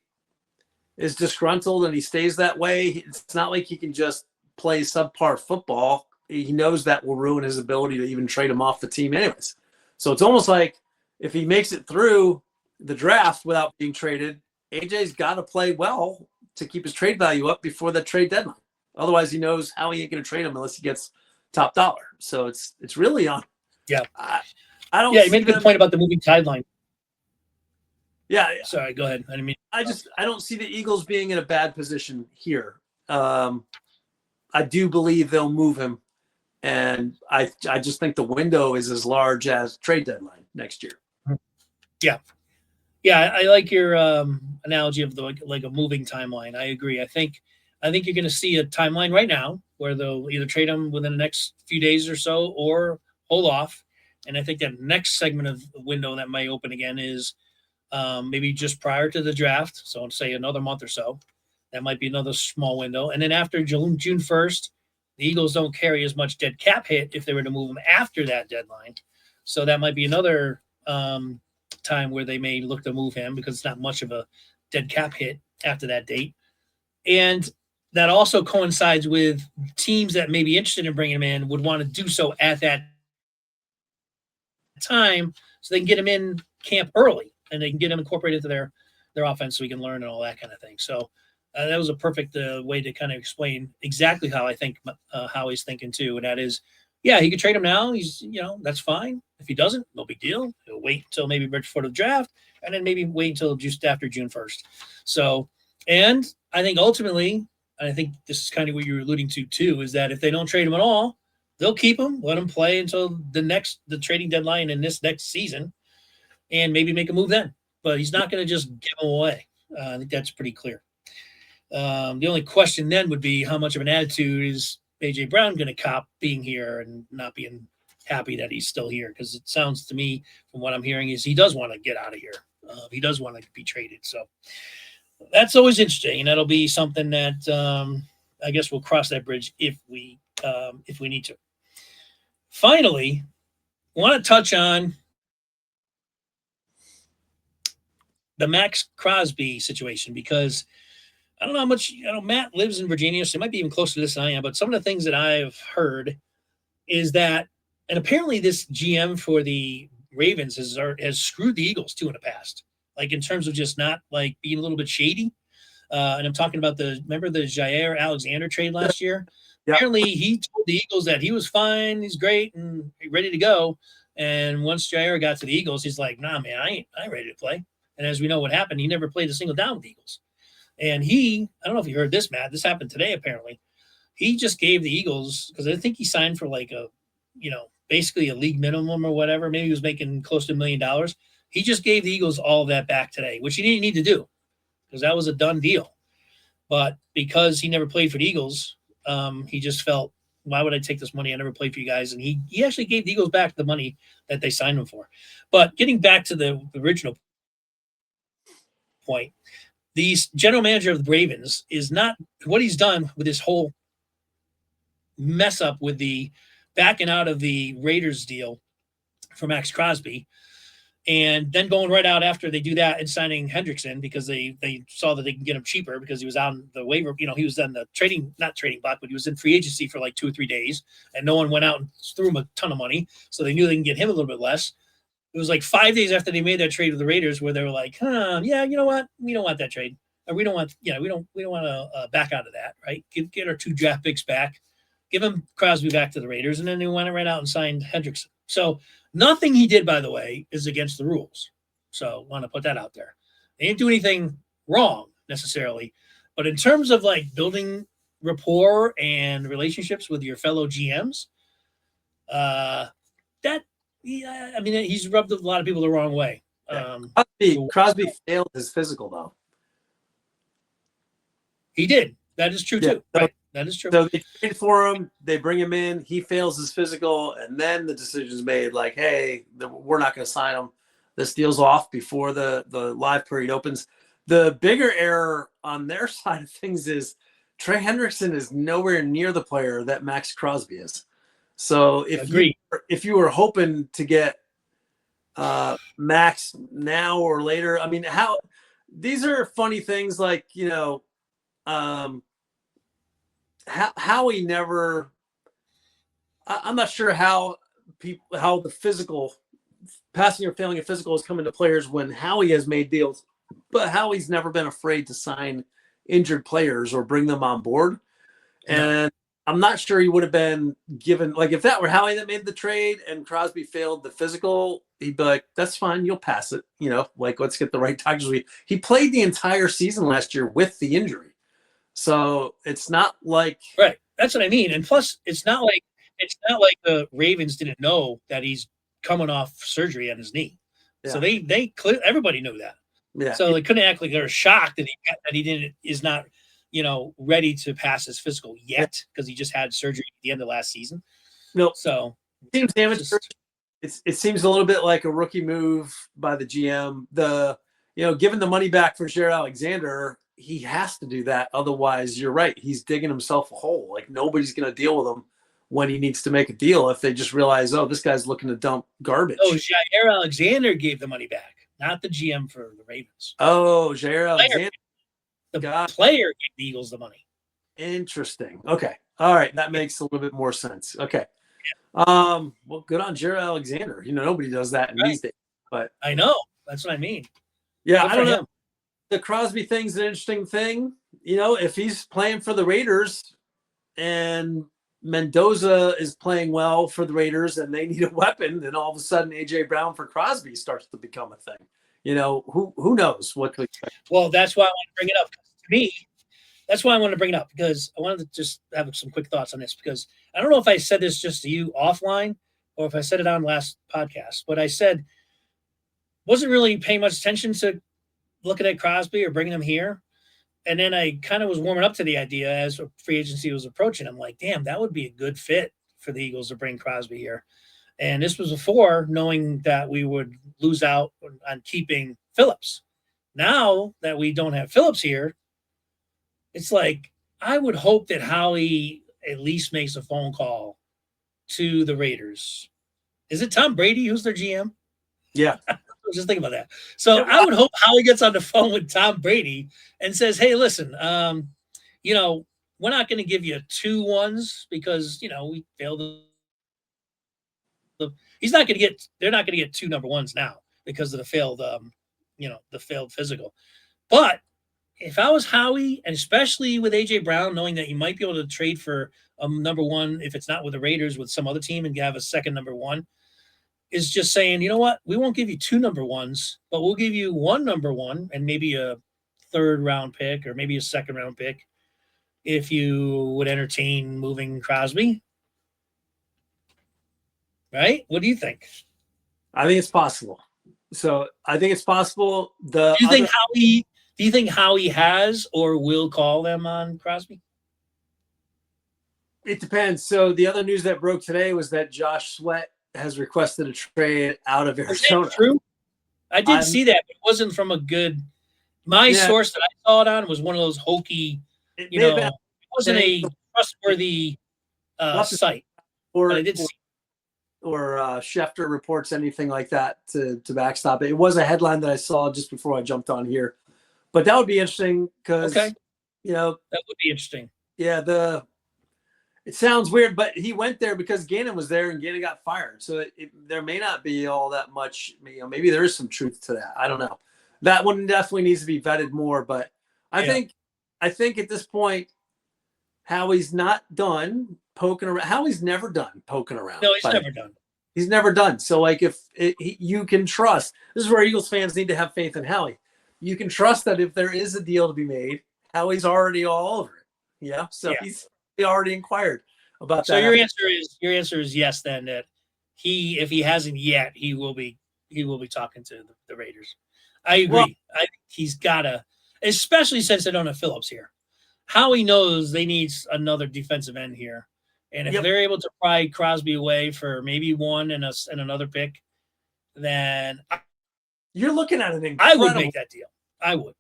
is disgruntled and he stays that way, it's not like he can just play subpar football. He knows that will ruin his ability to even trade him off the team anyways. So it's almost like if he makes it through the draft without being traded, AJ's got to play well to keep his trade value up before the trade deadline. Otherwise, he knows how he ain't going to trade him unless he gets top dollar. So it's really on. Yeah. I don't. Yeah, you made a good point about the moving timeline. Yeah. Sorry, go ahead. I don't see the Eagles being in a bad position here. I do believe they'll move him, and I just think the window is as large as trade deadline next year. Yeah, I like your analogy of like a moving timeline. I agree. I think you're going to see a timeline right now where they'll either trade him within the next few days or so, or hold off. And I think that next segment of the window that might open again is maybe just prior to the draft. So I'd say another month or so. That might be another small window. And then after June 1st, the Eagles don't carry as much dead cap hit if they were to move him after that deadline. So that might be another time where they may look to move him because it's not much of a dead cap hit after that date. And that also coincides with teams that may be interested in bringing him in would want to do so at that time so they can get him in camp early and they can get him incorporated into their offense so he can learn and all that kind of thing. So that was a perfect way to kind of explain exactly how I think how he's thinking too. And that is, yeah, he could trade him now. He's, that's fine. If he doesn't, no big deal. He'll wait until maybe before the draft and then maybe wait until just after June 1st. So, and I think ultimately, and I think this is kind of what you're alluding to too, is that if they don't trade him at all, they'll keep him, let him play until the trading deadline in this next season and maybe make a move then. But he's not going to just give him away. I think that's pretty clear. The only question then would be how much of an attitude is AJ Brown going to cop being here and not being happy that he's still here? Because it sounds to me from what I'm hearing is he does want to get out of here. He does want to be traded. So that's always interesting. And that'll be something that I guess we'll cross that bridge if we need to. Finally, I want to touch on the Max Crosby situation because I don't know how much, Matt lives in Virginia, so he might be even closer to this than I am, but some of the things that I've heard is that, and apparently this GM for the Ravens has screwed the Eagles too in the past. like in terms of just not like being a little bit shady. And I'm talking about remember the Jair Alexander trade last year? Yeah. Apparently, he told the Eagles that he was fine, he's great, and ready to go. And once Jair got to the Eagles, he's like, "Nah, man, I ain't ready to play." And as we know what happened, he never played a single down with the Eagles. And I don't know if you heard this, Matt. This happened today, apparently. He just gave the Eagles, because I think he signed for like basically a league minimum or whatever. Maybe he was making close to $1 million. He just gave the Eagles all of that back today, which he didn't need to do because that was a done deal. But because he never played for the Eagles, he just felt, why would I take this money? I never played for you guys. And he actually gave the Eagles back the money that they signed him for. But getting back to the original point, the general manager of the Ravens is not what he's done with this whole mess up with the backing out of the Raiders deal for Max Crosby, and then going right out after they do that and signing Hendrickson because they saw that they can get him cheaper because he was on the waiver. He was on the not trading block, but he was in free agency for like 2 or 3 days, and no one went out and threw him a ton of money, so they knew they can get him a little bit less. It was like 5 days after they made that trade with the Raiders where they were like, yeah, you know what? We don't want that trade. Or we don't want to back out of that, right? Get our 2 draft picks back, give him Crosby back to the Raiders, and then they went right out and signed Hendrickson. So nothing he did, by the way, is against the rules. So want to put that out there. They didn't do anything wrong necessarily, but in terms of like building rapport and relationships with your fellow GMs, he's rubbed a lot of people the wrong way. Crosby failed his physical though. He did. That is true too. Right. That is true. So they trade for him. They bring him in. He fails his physical, and then the decision's made like, hey, we're not going to sign him. This deal's off before the live period opens. The bigger error on their side of things is Trey Hendrickson is nowhere near the player that Max Crosby is. So if you were hoping to get Max now or later, I mean, these are funny things like, how he never, I'm not sure how the physical passing or failing a physical has come into players when Howie has made deals, but Howie's never been afraid to sign injured players or bring them on board. And I'm not sure he would have been given, like if that were Howie that made the trade and Crosby failed the physical, he'd be like, that's fine. You'll pass it. Like let's get the right doctors. He played the entire season last year with the injury. So it's not like, right. That's what I mean. And plus it's not like the Ravens didn't know that he's coming off surgery on his knee. Yeah. So everybody knew that. Yeah. So they couldn't act like they were shocked that is not ready to pass his physical yet because he just had surgery at the end of last season. No. So it seems damaged. It seems a little bit like a rookie move by the GM. Giving the money back for Jair Alexander, he has to do that. Otherwise, you're right. He's digging himself a hole. Like nobody's going to deal with him when he needs to make a deal if they just realize, oh, this guy's looking to dump garbage. Oh, Jair Alexander gave the money back, not the GM for the Ravens. Oh, Jair Alexander. The player gave the Eagles the money. Interesting. Okay. All right. That makes a little bit more sense. Okay. Yeah. Well, good on Jair Alexander. Nobody does that in these days. But I know. That's what I mean. Yeah, I don't know. The Crosby thing's an interesting thing. If he's playing for the Raiders and Mendoza is playing well for the Raiders and they need a weapon, then all of a sudden A.J. Brown for Crosby starts to become a thing. Who knows what to expect. Well, that's why I want to bring it up. To me, that's why I want to bring it up because I wanted to just have some quick thoughts on this because I don't know if I said this just to you offline or if I said it on last podcast, but I said wasn't really paying much attention to looking at Crosby or bringing him here. And then I kind of was warming up to the idea as free agency was approaching. I'm like, damn, that would be a good fit for the Eagles to bring Crosby here. And this was before knowing that we would lose out on keeping Phillips. Now that we don't have Phillips here, it's like I would hope that Howie at least makes a phone call to the Raiders. Is it Tom Brady who's their GM? Yeah. Just think about that. So I would hope Howie gets on the phone with Tom Brady and says, hey, listen, we're not going to give you 2 ones because, we failed. They're not going to get 2 number ones now because of the failed the failed physical. But if I was Howie, and especially with AJ Brown, knowing that you might be able to trade for a number one, if it's not with the Raiders, with some other team, and have a second number one, is just saying, you know what, we won't give you two number ones, but we'll give you one number one and maybe a third round pick or maybe a second round pick if you would entertain moving Crosby. Right? What do you think? I think it's possible. So I think it's possible. Do you think Howie has or will call them on Crosby? It depends. So the other news that broke today was that Josh Sweat has requested a trade out of Arizona. Is that true? I did see that, but it wasn't from a good. My source that I saw it on was one of those hokey. It wasn't a trustworthy site. Or I did see. Or Schefter reports anything like that to backstop it. It was a headline that I saw just before I jumped on here, but that would be interesting because that would be interesting. Yeah, it sounds weird, but he went there because Gannon was there and Gannon got fired. So there may not be all that much. Maybe there is some truth to that. I don't know. That one definitely needs to be vetted more. But I think at this point, Howie's not done poking around. Howie's never done poking around. No, he's never done. He's never done. So, like, you can trust. This is where Eagles fans need to have faith in Howie. You can trust that if there is a deal to be made, Howie's already all over it. Yeah. So he's already inquired about that. So your answer is yes. Then that if he hasn't yet, he will be talking to the Raiders. I agree. Well, I think he's gotta, especially since they don't have Phillips here. Howie knows they need another defensive end here. And if they're able to pry Crosby away for maybe one and another pick, then you're looking at an incredible. I would make that deal. I would.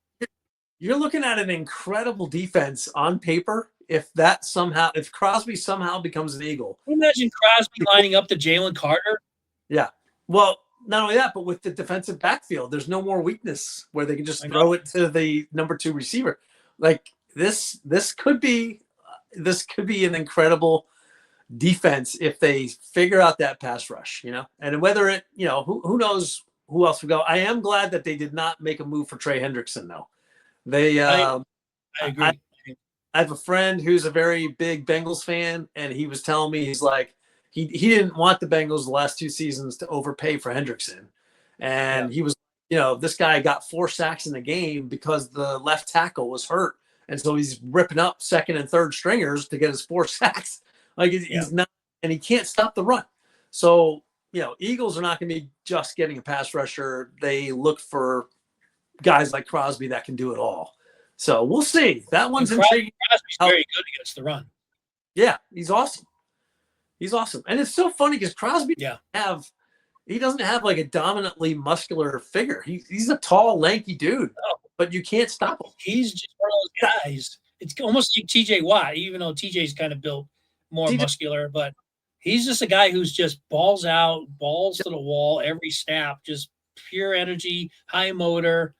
You're looking at an incredible defense on paper. If Crosby somehow becomes an Eagle, can you imagine Crosby lining up to Jalen Carter? Yeah. Well, not only that, but with the defensive backfield, there's no more weakness where they can just throw it to the number 2 receiver. Like this could be an incredible defense if they figure out that pass rush, and whether it, who knows who else would go. I am glad that they did not make a move for Trey Hendrickson though. I agree. I have a friend who's a very big Bengals fan, and he was telling me, he's like, he didn't want the Bengals the last 2 seasons to overpay for Hendrickson. And he was, this guy got 4 sacks in the game because the left tackle was hurt. And so he's ripping up second and third stringers to get his 4 sacks. Like he's not, and he can't stop the run. So, Eagles are not going to be just getting a pass rusher. They look for guys like Crosby that can do it all. So we'll see. That one's intriguing. Crosby's very good against the run. Yeah, he's awesome. He's awesome. And it's so funny because Crosby doesn't have like a dominantly muscular figure. He's a tall, lanky dude, but you can't stop him. He's just one of those guys. It's almost like TJ Watt, even though TJ's kind of built more muscular, but he's just a guy who's just balls out, balls to the wall every snap, just pure energy, high motor.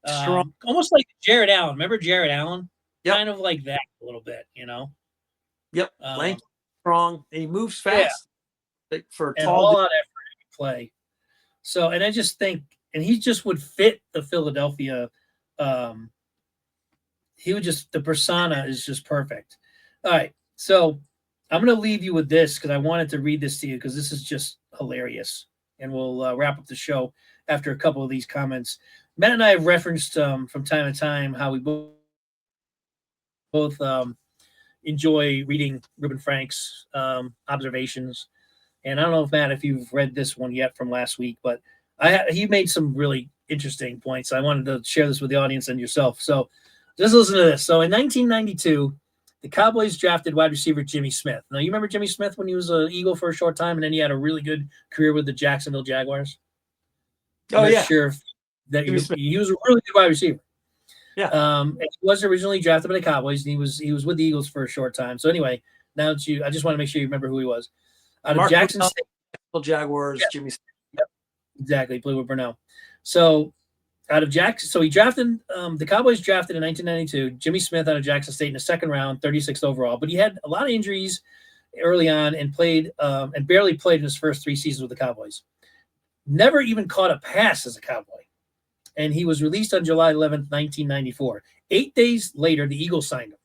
Almost like Jared Allen. Remember Jared Allen? Yep. Kind of like that a little bit, Yep. Lanky, strong, and he moves fast. Like for and all out effort to play. So, and I just think, and he just would fit the Philadelphia. The persona is just perfect. All right. So I'm going to leave you with this because I wanted to read this to you because this is just hilarious. And we'll wrap up the show after a couple of these comments. Matt and I have referenced from time to time how we both enjoy reading Reuben Frank's observations. And I don't know if you've read this one yet from last week, but he made some really interesting points. I wanted to share this with the audience and yourself. So just listen to this. So in 1992, the Cowboys drafted wide receiver Jimmy Smith. Now, you remember Jimmy Smith when he was an Eagle for a short time, and then he had a really good career with the Jacksonville Jaguars? Sure that he was a really good wide receiver. Yeah. And he was originally drafted by the Cowboys, and he was with the Eagles for a short time. So anyway, I just want to make sure you remember who he was. Out of Jackson State. Jaguars, Jimmy Smith. Yep. Exactly, played with Burnell. So out of Jackson, so he drafted the Cowboys drafted in 1992 Jimmy Smith out of Jackson State in the second round, 36th overall. But he had a lot of injuries early on and played and barely played in his first 3 seasons with the Cowboys. Never even caught a pass as a Cowboy. and he was released on July 11th, 1994. 8 days later, the Eagles signed him.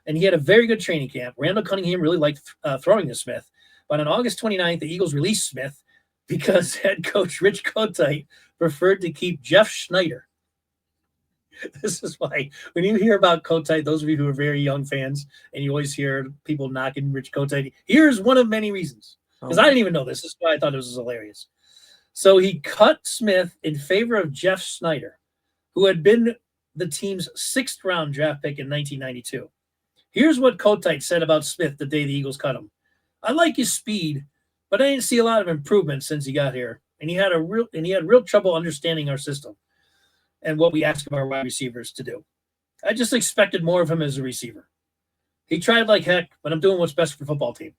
And he had a very good training camp. Randall Cunningham really liked throwing to Smith. But on August 29th, the Eagles released Smith because head coach Rich Kotite preferred to keep Geoff Schneider. This is why when you hear about Kotite, those of you who are very young fans, and you always hear people knocking Rich Kotite, here's one of many reasons. Because I didn't even know this. This is why I thought it was hilarious. So he cut Smith in favor of Geoff Schneider, who had been the team's 6th round draft pick in 1992. Here's what Kotite said about Smith the day the Eagles cut him. I like his speed, but I didn't see a lot of improvement since he got here. And he had real trouble understanding our system and what we ask of our wide receivers to do. I just expected more of him as a receiver. He tried like heck, but I'm doing what's best for the football team.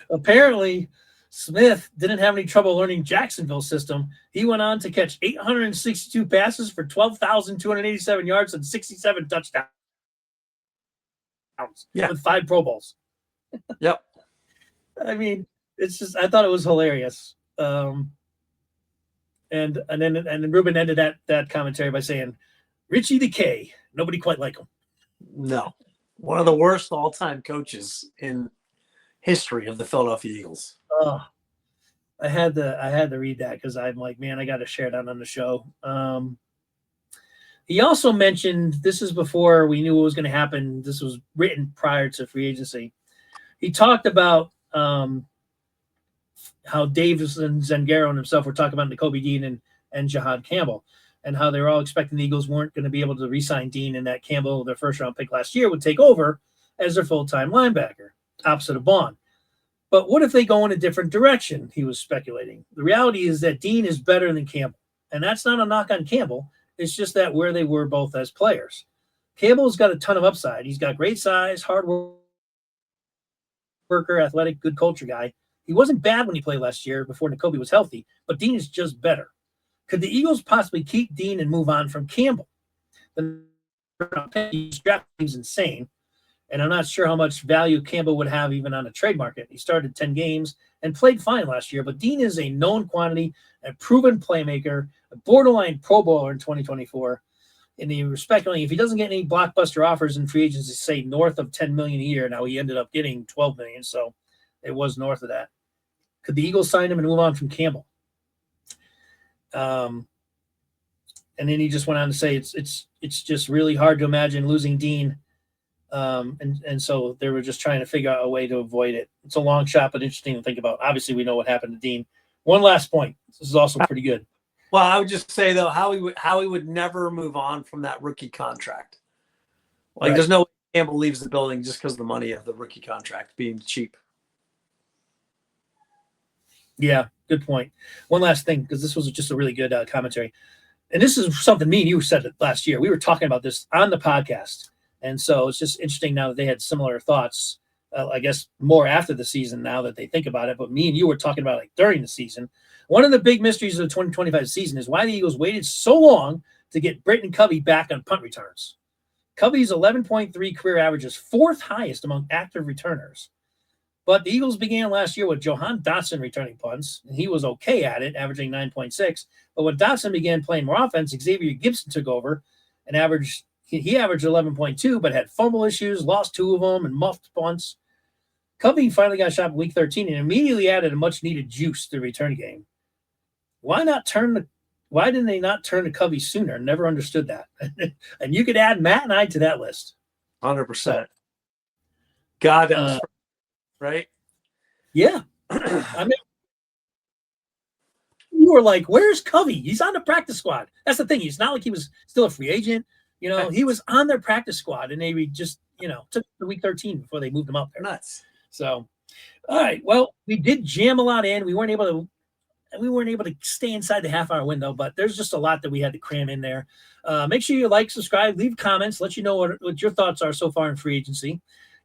Apparently, Smith didn't have any trouble learning Jacksonville's system. He went on to catch 862 passes for 12,287 yards and 67 touchdowns. Yeah. With 5 Pro Bowls. Yep. I mean, it's just, I thought it was hilarious. And then Ruben ended that commentary by saying, Richie the K, nobody quite like him. No. One of the worst all-time coaches in history of the Philadelphia Eagles. Oh, I had to read that because I'm like, man, I got to share that on the show. He also mentioned, this is before we knew what was going to happen. This was written prior to free agency. He talked about how Davis and Zangaro and himself were talking about Nakobe Dean and Jahad Campbell, and how they were all expecting the Eagles weren't going to be able to re-sign Dean, and that Campbell, their first-round pick last year, would take over as their full-time linebacker, opposite of Bond. But what if they go in a different direction, he was speculating. The reality is that Dean is better than Campbell, and that's not a knock on Campbell. It's just that where they were both as players. Campbell's got a ton of upside. He's got great size, hard worker, athletic, good culture guy. He wasn't bad when he played last year before Nakobe was healthy, but Dean is just better. Could the Eagles possibly keep Dean and move on from Campbell? The draft seems insane, and I'm not sure how much value Campbell would have even on a trade market. He started 10 games and played fine last year, but Dean is a known quantity, a proven playmaker, a borderline Pro Bowler in 2024. And respectively, if he doesn't get any blockbuster offers in free agency, say north of $10 million a year, now he ended up getting $12 million, so it was north of that. Could the Eagles sign him and move on from Campbell? And then he just went on to say it's just really hard to imagine losing Dean. And so they were just trying to figure out a way to avoid it. It's a long shot, but interesting to think about. Obviously, we know what happened to Dean. One last point. This is also pretty good. Well, I would just say though, Howie would never move on from that rookie contract. Like, There's no way Campbell leaves the building just because of the money of the rookie contract being cheap. Yeah, good point. One last thing, because this was just a really good commentary. And this is something me and you said it last year. We were talking about this on the podcast. And so it's just interesting now that they had similar thoughts, I guess more after the season now that they think about it. But me and you were talking about it during the season. One of the big mysteries of the 2025 season is why the Eagles waited so long to get Britton Covey back on punt returns. Covey's 11.3 career average is 4th highest among active returners. But the Eagles began last year with Johan Dotson returning punts, and he was okay at it, averaging 9.6. But when Dotson began playing more offense, Xavier Gibson took over and he averaged 11.2, but had fumble issues, lost 2 of them, and muffed punts. Covey finally got shot in week 13 and immediately added a much-needed juice to the return game. Why didn't they not turn to Covey sooner? Never understood that. And you could add Matt and I to that list. 100%. God, that was right? Yeah. I mean, you were like, where's Covey? He's on the practice squad. That's the thing. It's not like he was still a free agent. You know, he was on their practice squad, and they just, took the week 13 before they moved him up there. Nuts. So, all right. Well, we did jam a lot in. We weren't able to stay inside the half-hour window, but there's just a lot that we had to cram in there. Make sure you like, subscribe, leave comments, let you know what your thoughts are so far in free agency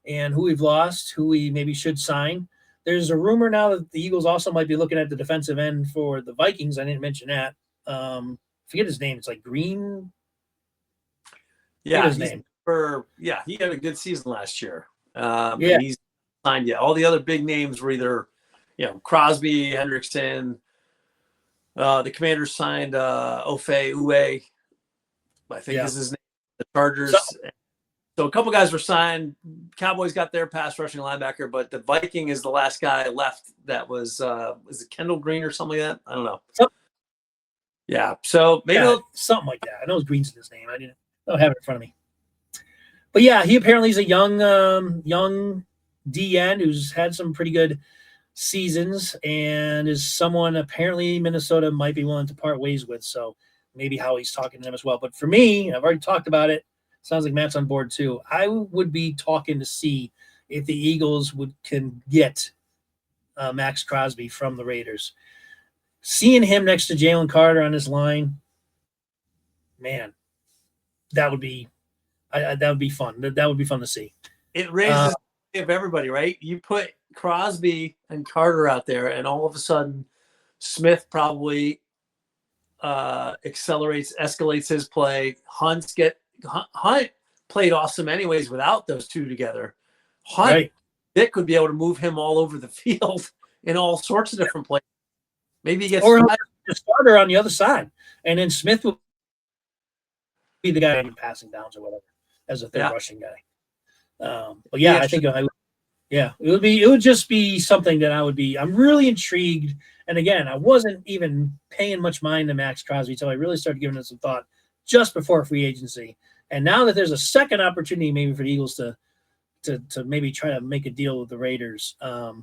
and who we've lost, who we maybe should sign. There's a rumor now that the Eagles also might be looking at the defensive end for the Vikings. I didn't mention that. Forget his name. It's like Green. Yeah, his name. He had a good season last year. He's signed yet. All the other big names were either Crosby, Hendrickson. The Commanders signed Ofe Uwe, I think is his name. The Chargers. So a couple guys were signed. Cowboys got their pass rushing linebacker, but the Viking is the last guy left. That was it Kendall Green or something like that? I don't know. Yeah. So maybe something like that. I know Green's in his name. I don't have it in front of me. But yeah, he apparently is a young DN who's had some pretty good seasons and is someone apparently Minnesota might be willing to part ways with. So maybe Howie's talking to them as well. But for me, I've already talked about it. Sounds like Matt's on board too. I would be talking to see if the Eagles can get Max Crosby from the Raiders. Seeing him next to Jalen Carter on his line, man, that would be that would be fun. That would be fun to see. It raises of everybody, right? You put Crosby and Carter out there, and all of a sudden, Smith probably escalates his play. Hunt played awesome anyways without those two together. Vic could be able to move him all over the field in all sorts of different places. Maybe he gets the starter on the other side, and then Smith will be the guy passing downs or whatever as a third rushing guy. But yeah, I think it would just be something that I'm really intrigued. And again, I wasn't even paying much mind to Max Crosby until I really started giving it some thought just before free agency. And now that there's a second opportunity maybe for the Eagles to maybe try to make a deal with the Raiders, I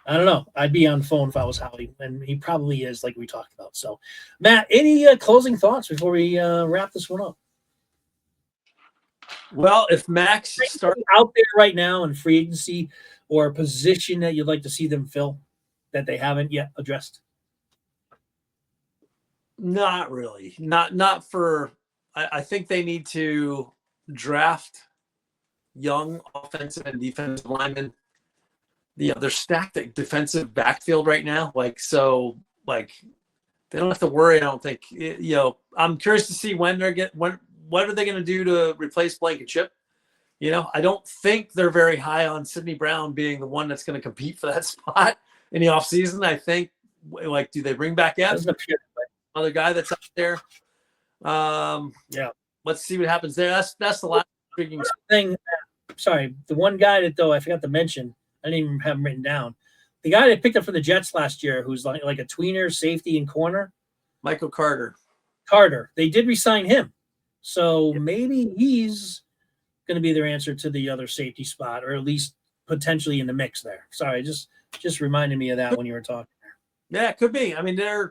don't know. I'd be on the phone if I was Howie, and he probably is, like we talked about. So, Matt, any closing thoughts before we wrap this one up? Well, if Max starts out there right now in free agency or a position that you'd like to see them fill that they haven't yet addressed? Not really. Not for. I think they need to draft young offensive and defensive linemen. They're stacked at defensive backfield right now. They don't have to worry. I don't think. I'm curious to see what are they going to do to replace Blankenship? I don't think they're very high on Sidney Brown being the one that's going to compete for that spot in the offseason. I think, do they bring back another guy that's out there? Let's see what happens there. That's the last intriguing thing. Sorry, the one guy that though I forgot to mention, I didn't even have him written down. The guy they picked up from the Jets last year, who's like a tweener, safety, and corner, Michael Carter. They did re-sign him, so maybe he's going to be their answer to the other safety spot, or at least potentially in the mix there. Sorry, just reminded me of that when you were talking there. Yeah, it could be. I mean, I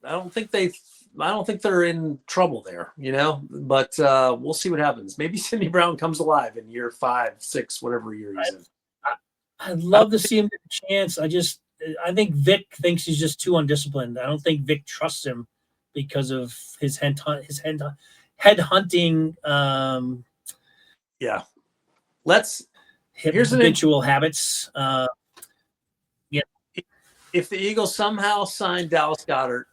don't think they're in trouble there, but we'll see what happens. Maybe Sidney Brown comes alive in year 5, 6, whatever year he's in. I'd love to see him get a chance. I think Vic thinks he's just too undisciplined. I don't think Vic trusts him because of his head hunting. Here's habitual habits. If the Eagles somehow sign Dallas Goedert,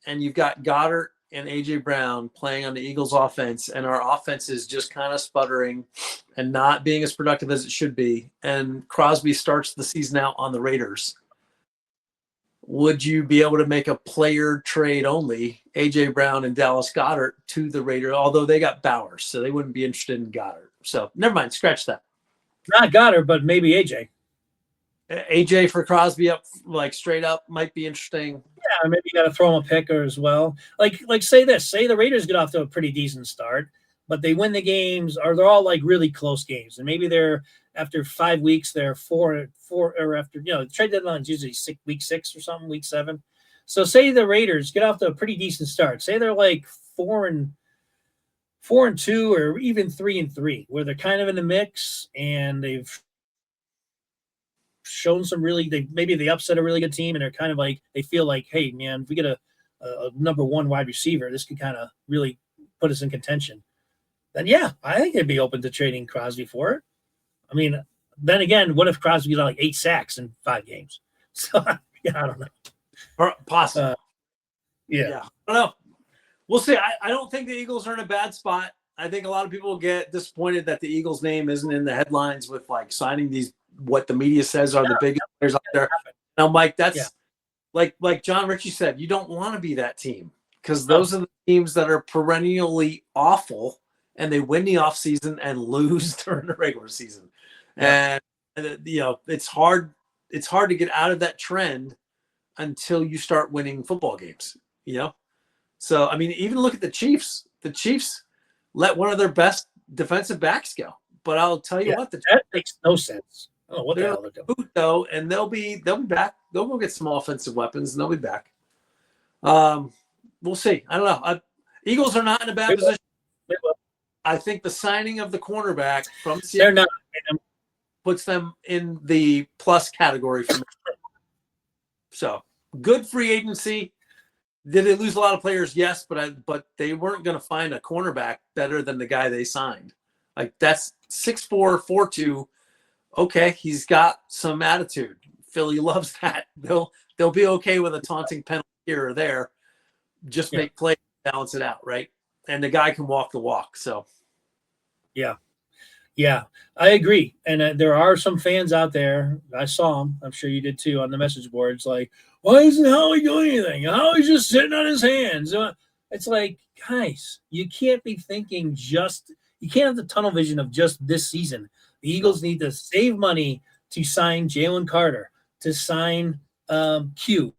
and you've got Goddard and AJ Brown playing on the Eagles offense, and our offense is just kind of sputtering and not being as productive as it should be, and Crosby starts the season out on the Raiders, would you be able to make a player trade only, AJ Brown and Dallas Goedert, to the Raiders? Although they got Bowers, so they wouldn't be interested in Goddard. So never mind, scratch that. Not Goddard, but maybe AJ. AJ for Crosby up, straight up, might be interesting. Yeah, maybe you got to throw him a picker as well. Say the Raiders get off to a pretty decent start, but they win the games, or they're all really close games, and maybe they're after 5 weeks they're four or after trade deadline's usually week 6 or something, week 7. So say the Raiders get off to a pretty decent start. Say they're 4-2 or even 3-3, where they're kind of in the mix and they've shown some maybe they upset a really good team, and they're kind of they feel hey man, if we get a number 1 wide receiver, this could kind of really put us in contention. Then I think they'd be open to trading Crosby for it. I mean, then again, what if Crosby got 8 sacks in 5 games? So I don't know. Possible. Yeah. I don't know. We'll see. I don't think the Eagles are in a bad spot. I think a lot of people get disappointed that the Eagles name isn't in the headlines with signing these, what the media says are the biggest players out there. Now, Mike, that's Yeah. like John Ritchie said, you don't want to be that team because No. those are the teams that are perennially awful and they win the offseason and lose during the regular season. Yeah. And it's hard to get out of that trend until you start winning football games, So, I mean, even look at the Chiefs. The Chiefs let one of their best defensive backs go. But I'll tell you Yeah. what, That makes no sense. Oh, what the they're hell they're doing? boot though, and they'll be back. They'll go get some offensive weapons, and they'll be back. We'll see. I don't know. Eagles are not in a bad position. I think the signing of the cornerback from They're Seattle not. puts them in the plus category for me. So good free agency. Did they lose a lot of players? Yes, but they weren't going to find a cornerback better than the guy they signed. Like that's 6'4", 4'2". Okay, he's got some attitude. Philly loves that. They'll be okay with a taunting penalty here or there. Just make plays, balance it out, right? And the guy can walk the walk. So, Yeah, I agree. And there are some fans out there. I saw them. I'm sure you did too on the message boards. Like, why isn't Howie doing anything? Howie's just sitting on his hands. It's like, guys, you can't be thinking you can't have the tunnel vision of just this season. The Eagles need to save money to sign Jalen Carter, to sign Q.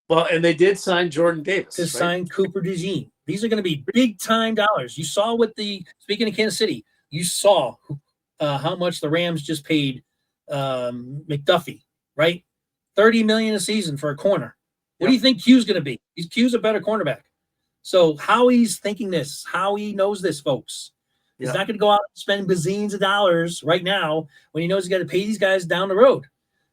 Well, and they did sign Jordan Davis. To sign Cooper DeJean. These are going to be big-time dollars. You saw speaking of Kansas City, you saw how much the Rams just paid McDuffie, right? $30 million a season for a corner. What do you think Q's going to be? Q's a better cornerback. So Howie's thinking this. Howie knows this, folks. He's not going to go out and spend bazillions of dollars right now when he knows he's got to pay these guys down the road.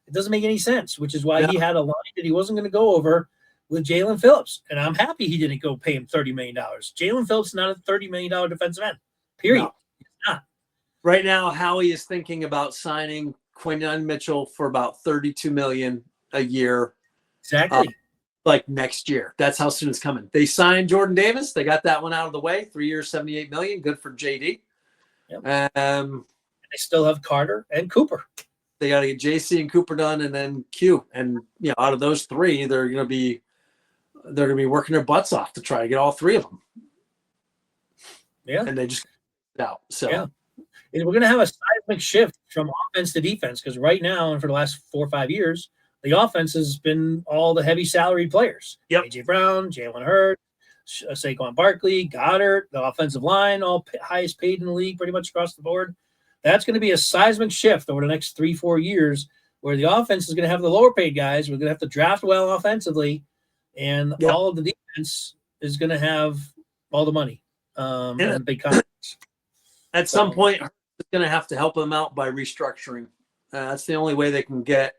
It doesn't make any sense, which is why he had a line that he wasn't going to go over with Jalen Phillips. And I'm happy he didn't go pay him $30 million. Jalen Phillips is not a $30 million defensive end, period. No. He's not. Right now, Howie is thinking about signing Quinyon Mitchell for about $32 million a year. Exactly. Like next year. That's how soon it's coming. They signed Jordan Davis. They got that one out of the way. 3 years, $78 million. Good for JD. Yep. They still have Carter and Cooper. They got to get JC and Cooper done, and then Q. And out of those three, they're going to be working their butts off to try to get all three of them. Yeah. And they just out. So we're going to have a seismic shift from offense to defense because right now and for the last 4 or 5 years, the offense has been all the heavy salaried players. Yep. A.J. Brown, Jalen Hurts, Saquon Barkley, Goddard, the offensive line, all highest paid in the league pretty much across the board. That's going to be a seismic shift over the next 3-4 years where the offense is going to have the lower paid guys. We're going to have to draft well offensively, and all of the defense is going to have all the money and big contracts. At some point, it's going to have to help them out by restructuring. That's the only way they can get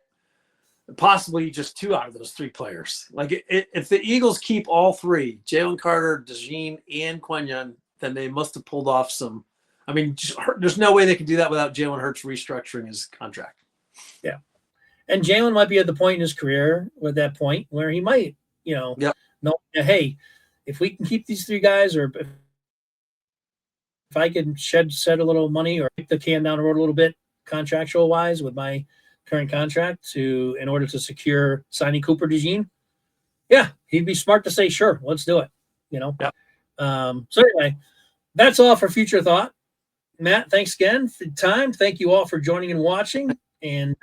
possibly just 2 out of those 3 players. Like if the Eagles keep all 3, Jalen Carter, DeJean, and Quinyon, then they must have pulled off some. I mean, there's no way they could do that without Jalen Hurts restructuring his contract. Yeah. And Jalen might be at the point in his career at that point where he might, know, hey, if we can keep these 3 guys or if I can shed a little money or kick the can down the road a little bit contractual wise with my current contract in order to secure signing Cooper DeJean, he'd be smart to say, sure, let's do it, So anyway, that's all for future thought. Matt, thanks again for the time. Thank you all for joining and watching. And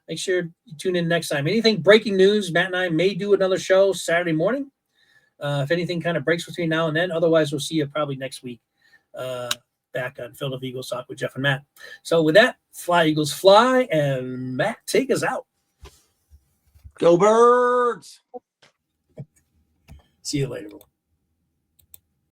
make sure you tune in next time. Anything breaking news, Matt and I may do another show Saturday morning. If anything kind of breaks between now and then. Otherwise, we'll see you probably next week back on Philadelphia Eagles Talk with Geoff and Matt. So with that, fly, Eagles, fly. And Matt, take us out. Go Birds! See you later.